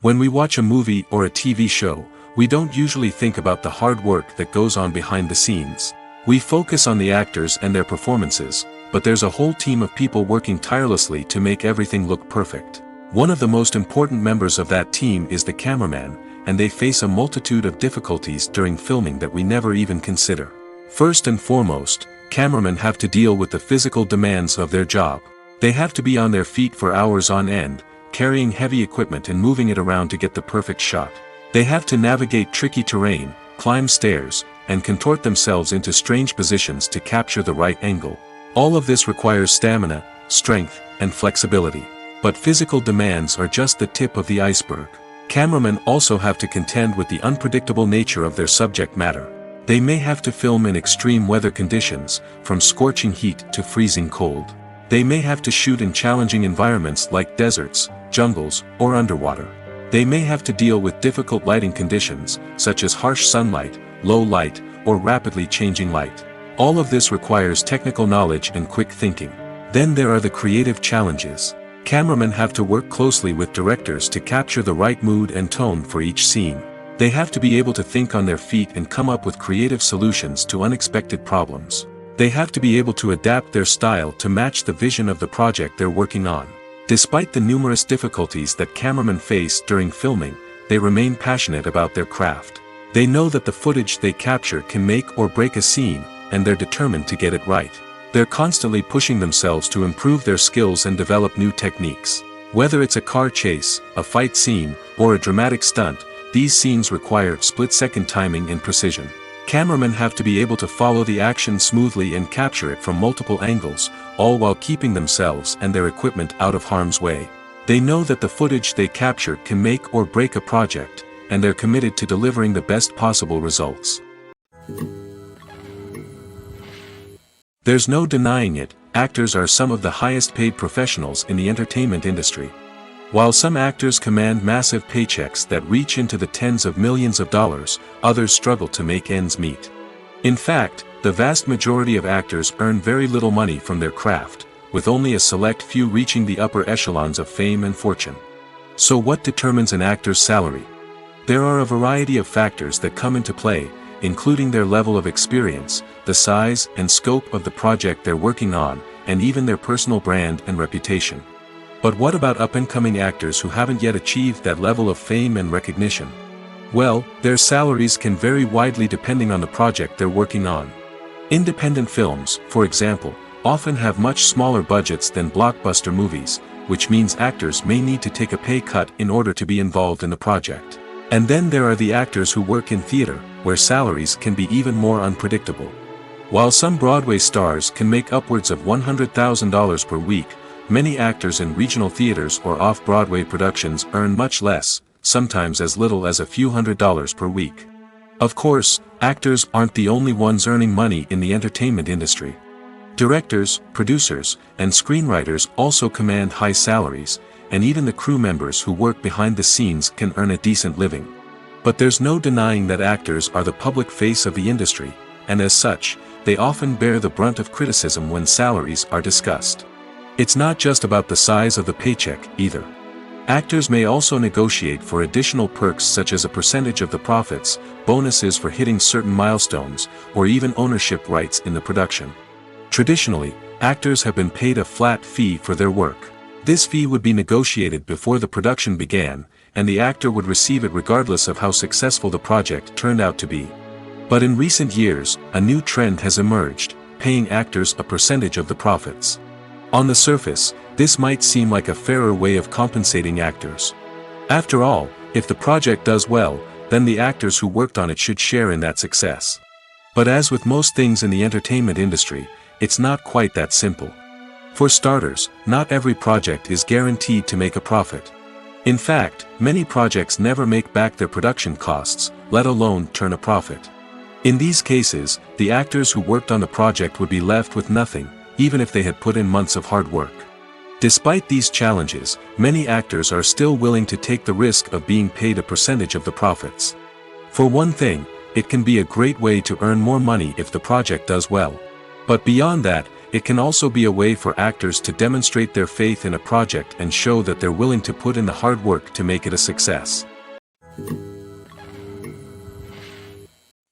When we watch a movie or a TV show, we don't usually think about the hard work that goes on behind the scenes. We focus on the actors and their performances, but there's a whole team of people working tirelessly to make everything look perfect. One of the most important members of that team is the cameraman, and they face a multitude of difficulties during filming that we never even consider. First and foremost, cameramen have to deal with the physical demands of their job. They have to be on their feet for hours on end, carrying heavy equipment and moving it around to get the perfect shot. They have to navigate tricky terrain, climb stairs, and contort themselves into strange positions to capture the right angle. All of this requires stamina, strength, and flexibility. But physical demands are just the tip of the iceberg. Cameramen also have to contend with the unpredictable nature of their subject matter. They may have to film in extreme weather conditions, from scorching heat to freezing cold. They may have to shoot in challenging environments like deserts, jungles, or underwater. They may have to deal with difficult lighting conditions, such as harsh sunlight, low light, or rapidly changing light. All of this requires technical knowledge and quick thinking. Then there are the creative challenges. Cameramen have to work closely with directors to capture the right mood and tone for each scene. They have to be able to think on their feet and come up with creative solutions to unexpected problems. They have to be able to adapt their style to match the vision of the project they're working on. Despite the numerous difficulties that cameramen face during filming, they remain passionate about their craft. They know that the footage they capture can make or break a scene, and they're determined to get it right. They're constantly pushing themselves to improve their skills and develop new techniques. Whether it's a car chase, a fight scene, or a dramatic stunt, these scenes require split-second timing and precision. Cameramen have to be able to follow the action smoothly and capture it from multiple angles, all while keeping themselves and their equipment out of harm's way. They know that the footage they capture can make or break a project, and they're committed to delivering the best possible results. There's no denying it, actors are some of the highest paid professionals in the entertainment industry. While some actors command massive paychecks that reach into the tens of millions of dollars, others struggle to make ends meet. In fact, the vast majority of actors earn very little money from their craft, with only a select few reaching the upper echelons of fame and fortune. So what determines an actor's salary? There are a variety of factors that come into play, including their level of experience, the size and scope of the project they're working on, and even their personal brand and reputation. But what about up-and-coming actors who haven't yet achieved that level of fame and recognition? Well, their salaries can vary widely depending on the project they're working on. Independent films, for example, often have much smaller budgets than blockbuster movies, which means actors may need to take a pay cut in order to be involved in the project. And then there are the actors who work in theater, where salaries can be even more unpredictable. While some Broadway stars can make upwards of $100,000 per week, many actors in regional theaters or off-Broadway productions earn much less, sometimes as little as a few $100s per week. Of course, actors aren't the only ones earning money in the entertainment industry. Directors, producers, and screenwriters also command high salaries, and even the crew members who work behind the scenes can earn a decent living. But there's no denying that actors are the public face of the industry, and as such, they often bear the brunt of criticism when salaries are discussed. It's not just about the size of the paycheck, either. Actors may also negotiate for additional perks such as a percentage of the profits, bonuses for hitting certain milestones, or even ownership rights in the production. Traditionally, actors have been paid a flat fee for their work. This fee would be negotiated before the production began, and the actor would receive it regardless of how successful the project turned out to be. But in recent years, a new trend has emerged, paying actors a percentage of the profits. On the surface, this might seem like a fairer way of compensating actors. After all, if the project does well, then the actors who worked on it should share in that success. But as with most things in the entertainment industry, it's not quite that simple. For starters, not every project is guaranteed to make a profit. In fact, many projects never make back their production costs, let alone turn a profit. In these cases, the actors who worked on the project would be left with nothing, even if they had put in months of hard work. Despite these challenges, many actors are still willing to take the risk of being paid a percentage of the profits. For one thing, it can be a great way to earn more money if the project does well. But beyond that, it can also be a way for actors to demonstrate their faith in a project and show that they're willing to put in the hard work to make it a success.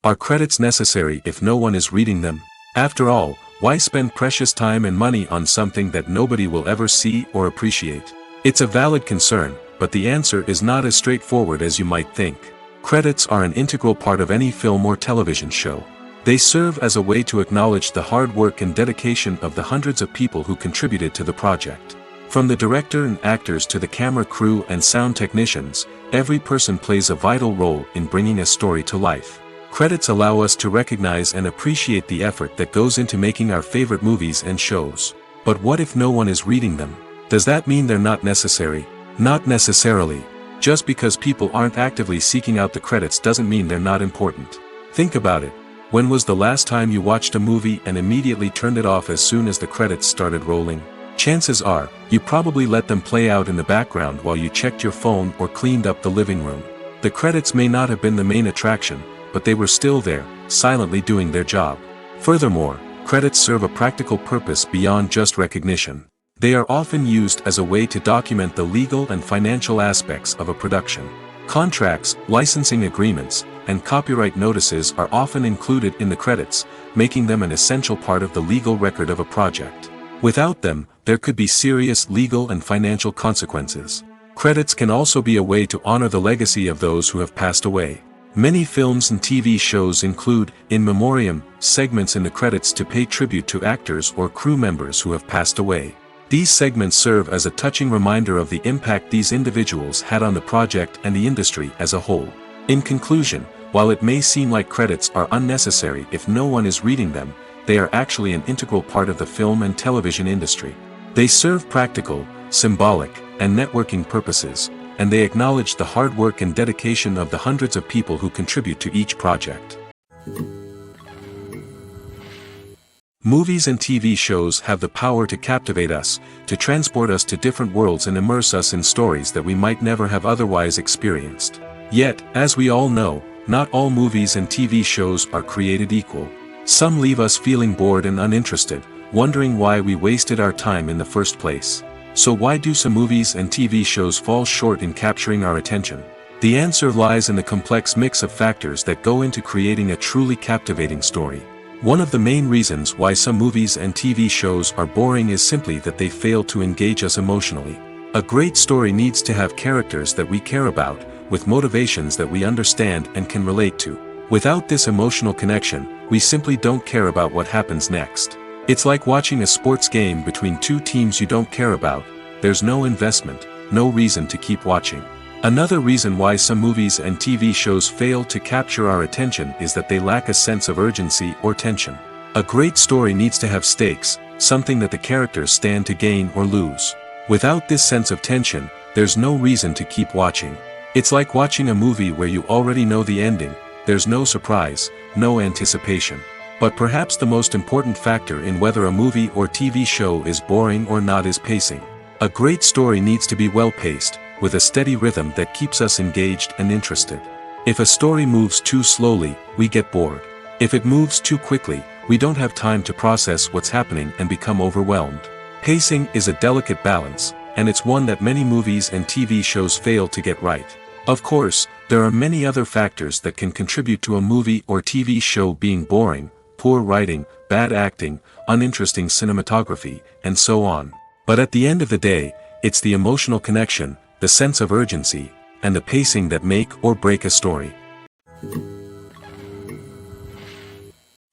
Are credits necessary if no one is reading them? After all, why spend precious time and money on something that nobody will ever see or appreciate? It's a valid concern, but the answer is not as straightforward as you might think. Credits are an integral part of any film or television show. They serve as a way to acknowledge the hard work and dedication of the hundreds of people who contributed to the project. From the director and actors to the camera crew and sound technicians, every person plays a vital role in bringing a story to life. Credits allow us to recognize and appreciate the effort that goes into making our favorite movies and shows. But what if no one is reading them? Does that mean they're not necessary? Not necessarily. Just because people aren't actively seeking out the credits doesn't mean they're not important. Think about it. When was the last time you watched a movie and immediately turned it off as soon as the credits started rolling? Chances are, you probably let them play out in the background while you checked your phone or cleaned up the living room. The credits may not have been the main attraction, but they were still there, silently doing their job. Furthermore, credits serve a practical purpose beyond just recognition. They are often used as a way to document the legal and financial aspects of a production. Contracts, licensing agreements, and copyright notices are often included in the credits, making them an essential part of the legal record of a project. Without them, there could be serious legal and financial consequences. Credits can also be a way to honor the legacy of those who have passed away. Many films and TV shows include, in memoriam, segments in the credits to pay tribute to actors or crew members who have passed away. These segments serve as a touching reminder of the impact these individuals had on the project and the industry as a whole. In conclusion, while it may seem like credits are unnecessary if no one is reading them, they are actually an integral part of the film and television industry. They serve practical, symbolic, and networking purposes, and they acknowledge the hard work and dedication of the hundreds of people who contribute to each project. Movies and TV shows have the power to captivate us, to transport us to different worlds and immerse us in stories that we might never have otherwise experienced. Yet, as we all know, not all movies and TV shows are created equal. Some leave us feeling bored and uninterested, wondering why we wasted our time in the first place. So why do some movies and TV shows fall short in capturing our attention? The answer lies in the complex mix of factors that go into creating a truly captivating story. One of the main reasons why some movies and TV shows are boring is simply that they fail to engage us emotionally. A great story needs to have characters that we care about, with motivations that we understand and can relate to. Without this emotional connection, we simply don't care about what happens next. It's like watching a sports game between two teams you don't care about. There's no investment, no reason to keep watching. Another reason why some movies and TV shows fail to capture our attention is that they lack a sense of urgency or tension. A great story needs to have stakes, something that the characters stand to gain or lose. Without this sense of tension, there's no reason to keep watching. It's like watching a movie where you already know the ending. There's no surprise, no anticipation. But perhaps the most important factor in whether a movie or TV show is boring or not is pacing. A great story needs to be well-paced, with a steady rhythm that keeps us engaged and interested. If a story moves too slowly, we get bored. If it moves too quickly, we don't have time to process what's happening and become overwhelmed. Pacing is a delicate balance, and it's one that many movies and TV shows fail to get right. Of course, there are many other factors that can contribute to a movie or TV show being boring: poor writing, bad acting, uninteresting cinematography, and so on. But at the end of the day, it's the emotional connection, the sense of urgency, and the pacing that make or break a story.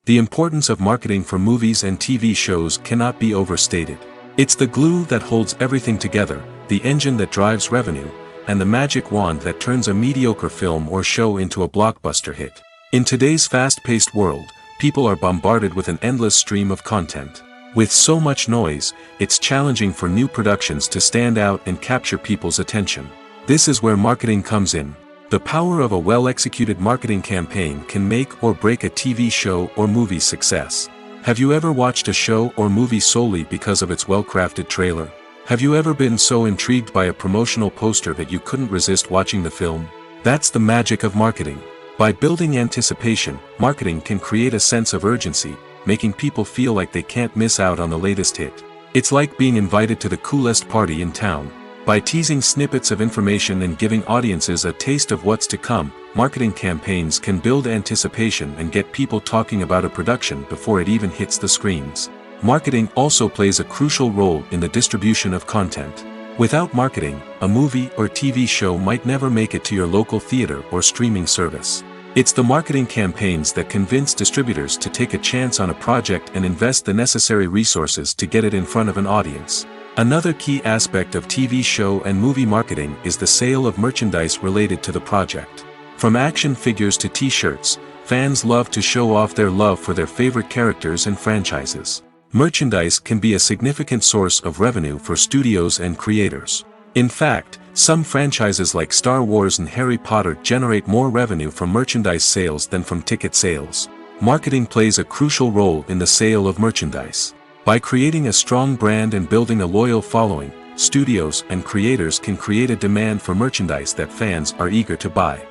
The importance of marketing for movies and TV shows cannot be overstated. It's the glue that holds everything together, the engine that drives revenue, and the magic wand that turns a mediocre film or show into a blockbuster hit. In today's fast-paced world, people are bombarded with an endless stream of content. With so much noise, it's challenging for new productions to stand out and capture people's attention. This is where marketing comes in. The power of a well-executed marketing campaign can make or break a TV show or movie's success. Have you ever watched a show or movie solely because of its well-crafted trailer? Have you ever been so intrigued by a promotional poster that you couldn't resist watching the film? That's the magic of marketing. By building anticipation, marketing can create a sense of urgency, making people feel like they can't miss out on the latest hit. It's like being invited to the coolest party in town. By teasing snippets of information and giving audiences a taste of what's to come, marketing campaigns can build anticipation and get people talking about a production before it even hits the screens. Marketing also plays a crucial role in the distribution of content. Without marketing, a movie or TV show might never make it to your local theater or streaming service. It's the marketing campaigns that convince distributors to take a chance on a project and invest the necessary resources to get it in front of an audience. Another key aspect of TV show and movie marketing is the sale of merchandise related to the project. From action figures to t-shirts, fans love to show off their love for their favorite characters and franchises. Merchandise can be a significant source of revenue for studios and creators. In fact, some franchises like Star Wars and Harry Potter generate more revenue from merchandise sales than from ticket sales. Marketing plays a crucial role in the sale of merchandise. By creating a strong brand and building a loyal following, studios and creators can create a demand for merchandise that fans are eager to buy.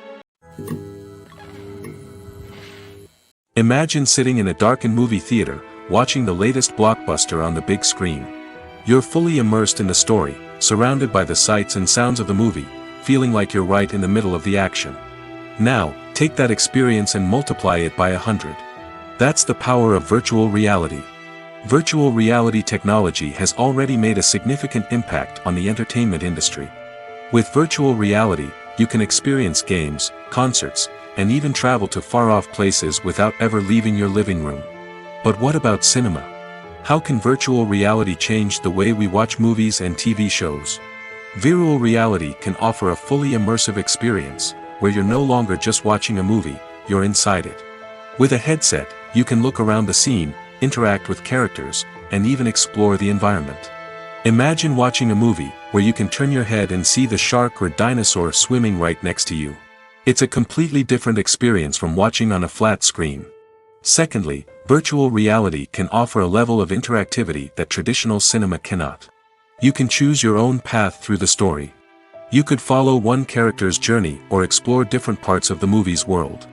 Imagine sitting in a darkened movie theater, watching the latest blockbuster on the big screen. You're fully immersed in the story, surrounded by the sights and sounds of the movie, feeling like you're right in the middle of the action. Now, take that experience and multiply it by 100. That's the power of virtual reality. Virtual reality technology has already made a significant impact on the entertainment industry. With virtual reality, you can experience games, concerts, and even travel to far-off places without ever leaving your living room. But what about cinema? How can virtual reality change the way we watch movies and TV shows? Virtual reality can offer a fully immersive experience, where you're no longer just watching a movie, you're inside it. With a headset, you can look around the scene, interact with characters, and even explore the environment. Imagine watching a movie where you can turn your head and see the shark or dinosaur swimming right next to you. It's a completely different experience from watching on a flat screen. Secondly, virtual reality can offer a level of interactivity that traditional cinema cannot. You can choose your own path through the story. You could follow one character's journey or explore different parts of the movie's world.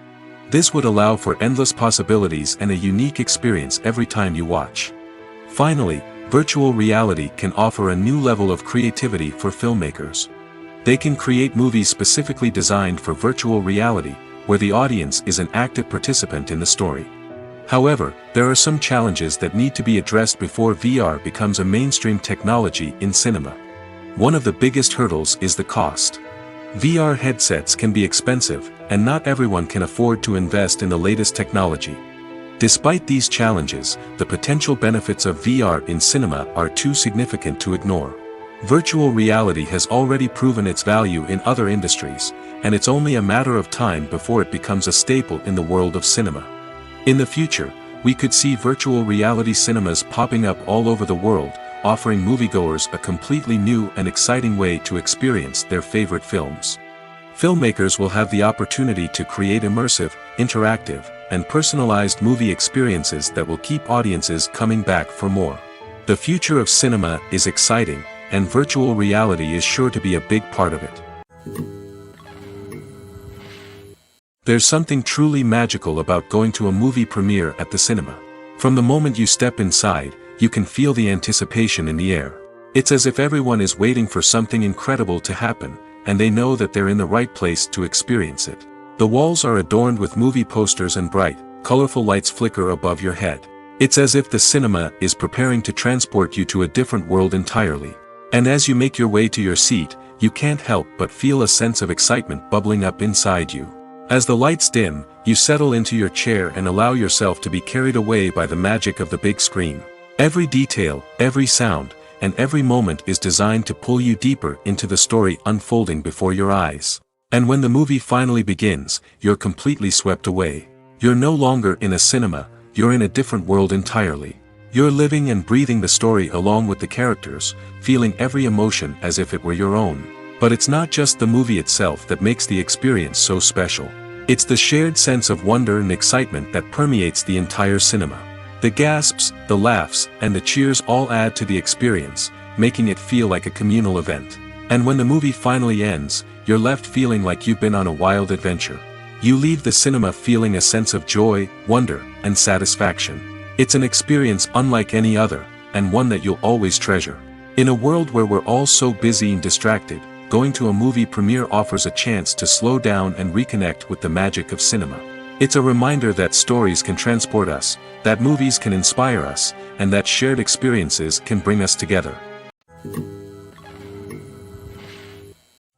This would allow for endless possibilities and a unique experience every time you watch. Finally, virtual reality can offer a new level of creativity for filmmakers. They can create movies specifically designed for virtual reality, where the audience is an active participant in the story. However, there are some challenges that need to be addressed before VR becomes a mainstream technology in cinema. One of the biggest hurdles is the cost. VR headsets can be expensive, and not everyone can afford to invest in the latest technology. Despite these challenges, the potential benefits of VR in cinema are too significant to ignore. Virtual reality has already proven its value in other industries, and it's only a matter of time before it becomes a staple in the world of cinema. In the future, we could see virtual reality cinemas popping up all over the world, offering moviegoers a completely new and exciting way to experience their favorite films. Filmmakers will have the opportunity to create immersive, interactive, and personalized movie experiences that will keep audiences coming back for more. The future of cinema is exciting, and virtual reality is sure to be a big part of it. There's something truly magical about going to a movie premiere at the cinema. From the moment you step inside, you can feel the anticipation in the air. It's as if everyone is waiting for something incredible to happen, and they know that they're in the right place to experience it. The walls are adorned with movie posters and bright, colorful lights flicker above your head. It's as if the cinema is preparing to transport you to a different world entirely. And as you make your way to your seat, you can't help but feel a sense of excitement bubbling up inside you. As the lights dim, you settle into your chair and allow yourself to be carried away by the magic of the big screen. Every detail, every sound, and every moment is designed to pull you deeper into the story unfolding before your eyes. And when the movie finally begins, you're completely swept away. You're no longer in a cinema, you're in a different world entirely. You're living and breathing the story along with the characters, feeling every emotion as if it were your own. But it's not just the movie itself that makes the experience so special. It's the shared sense of wonder and excitement that permeates the entire cinema. The gasps, the laughs, and the cheers all add to the experience, making it feel like a communal event. And when the movie finally ends, you're left feeling like you've been on a wild adventure. You leave the cinema feeling a sense of joy, wonder, and satisfaction. It's an experience unlike any other, and one that you'll always treasure. In a world where we're all so busy and distracted, going to a movie premiere offers a chance to slow down and reconnect with the magic of cinema. It's a reminder that stories can transport us, that movies can inspire us, and that shared experiences can bring us together.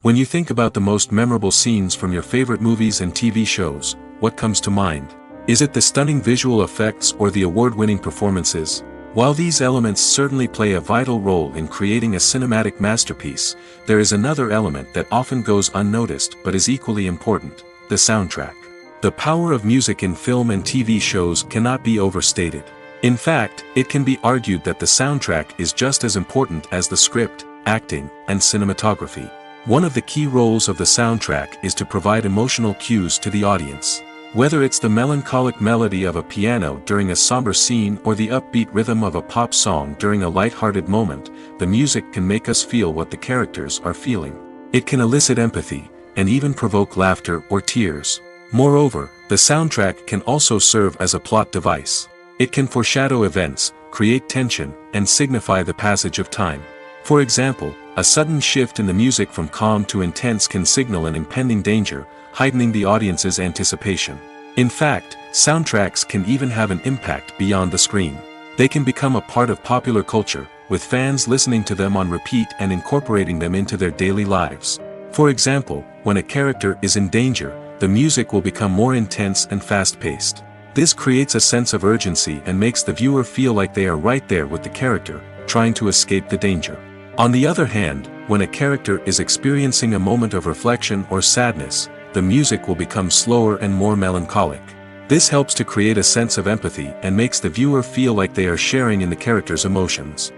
When you think about the most memorable scenes from your favorite movies and TV shows, what comes to mind? Is it the stunning visual effects or the award-winning performances? While these elements certainly play a vital role in creating a cinematic masterpiece, there is another element that often goes unnoticed but is equally important: the soundtrack. The power of music in film and TV shows cannot be overstated. In fact, it can be argued that the soundtrack is just as important as the script, acting, and cinematography. One of the key roles of the soundtrack is to provide emotional cues to the audience. Whether it's the melancholic melody of a piano during a somber scene or the upbeat rhythm of a pop song during a light-hearted moment, the music can make us feel what the characters are feeling. It can elicit empathy, and even provoke laughter or tears. Moreover, the soundtrack can also serve as a plot device. It can foreshadow events, create tension, and signify the passage of time. For example, a sudden shift in the music from calm to intense can signal an impending danger, heightening the audience's anticipation. In fact, soundtracks can even have an impact beyond the screen. They can become a part of popular culture, with fans listening to them on repeat and incorporating them into their daily lives. For example, when a character is in danger, the music will become more intense and fast-paced. This creates a sense of urgency and makes the viewer feel like they are right there with the character, trying to escape the danger. On the other hand, when a character is experiencing a moment of reflection or sadness, the music will become slower and more melancholic. This helps to create a sense of empathy and makes the viewer feel like they are sharing in the character's emotions.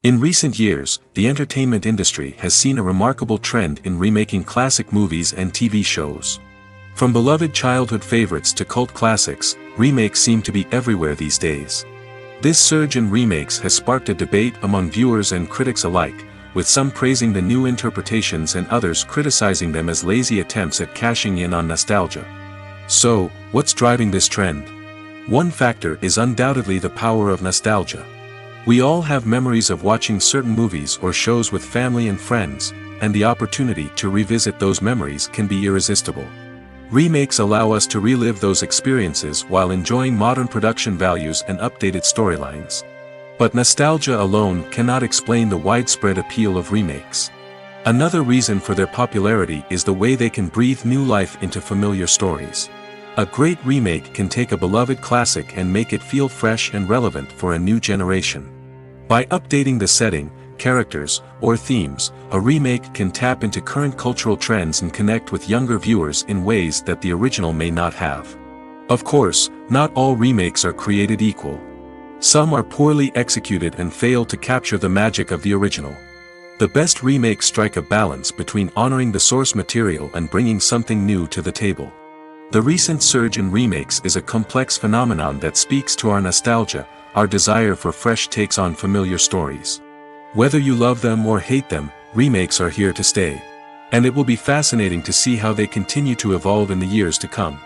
In recent years, the entertainment industry has seen a remarkable trend in remaking classic movies and TV shows. From beloved childhood favorites to cult classics, remakes seem to be everywhere these days. This surge in remakes has sparked a debate among viewers and critics alike, with some praising the new interpretations and others criticizing them as lazy attempts at cashing in on nostalgia. So, what's driving this trend? One factor is undoubtedly the power of nostalgia. We all have memories of watching certain movies or shows with family and friends, and the opportunity to revisit those memories can be irresistible. Remakes allow us to relive those experiences while enjoying modern production values and updated storylines. But nostalgia alone cannot explain the widespread appeal of remakes. Another reason for their popularity is the way they can breathe new life into familiar stories. A great remake can take a beloved classic and make it feel fresh and relevant for a new generation. By updating the setting, characters, or themes, a remake can tap into current cultural trends and connect with younger viewers in ways that the original may not have. Of course, not all remakes are created equal. Some are poorly executed and fail to capture the magic of the original. The best remakes strike a balance between honoring the source material and bringing something new to the table. The recent surge in remakes is a complex phenomenon that speaks to our nostalgia, our desire for fresh takes on familiar stories. Whether you love them or hate them, remakes are here to stay. And it will be fascinating to see how they continue to evolve in the years to come.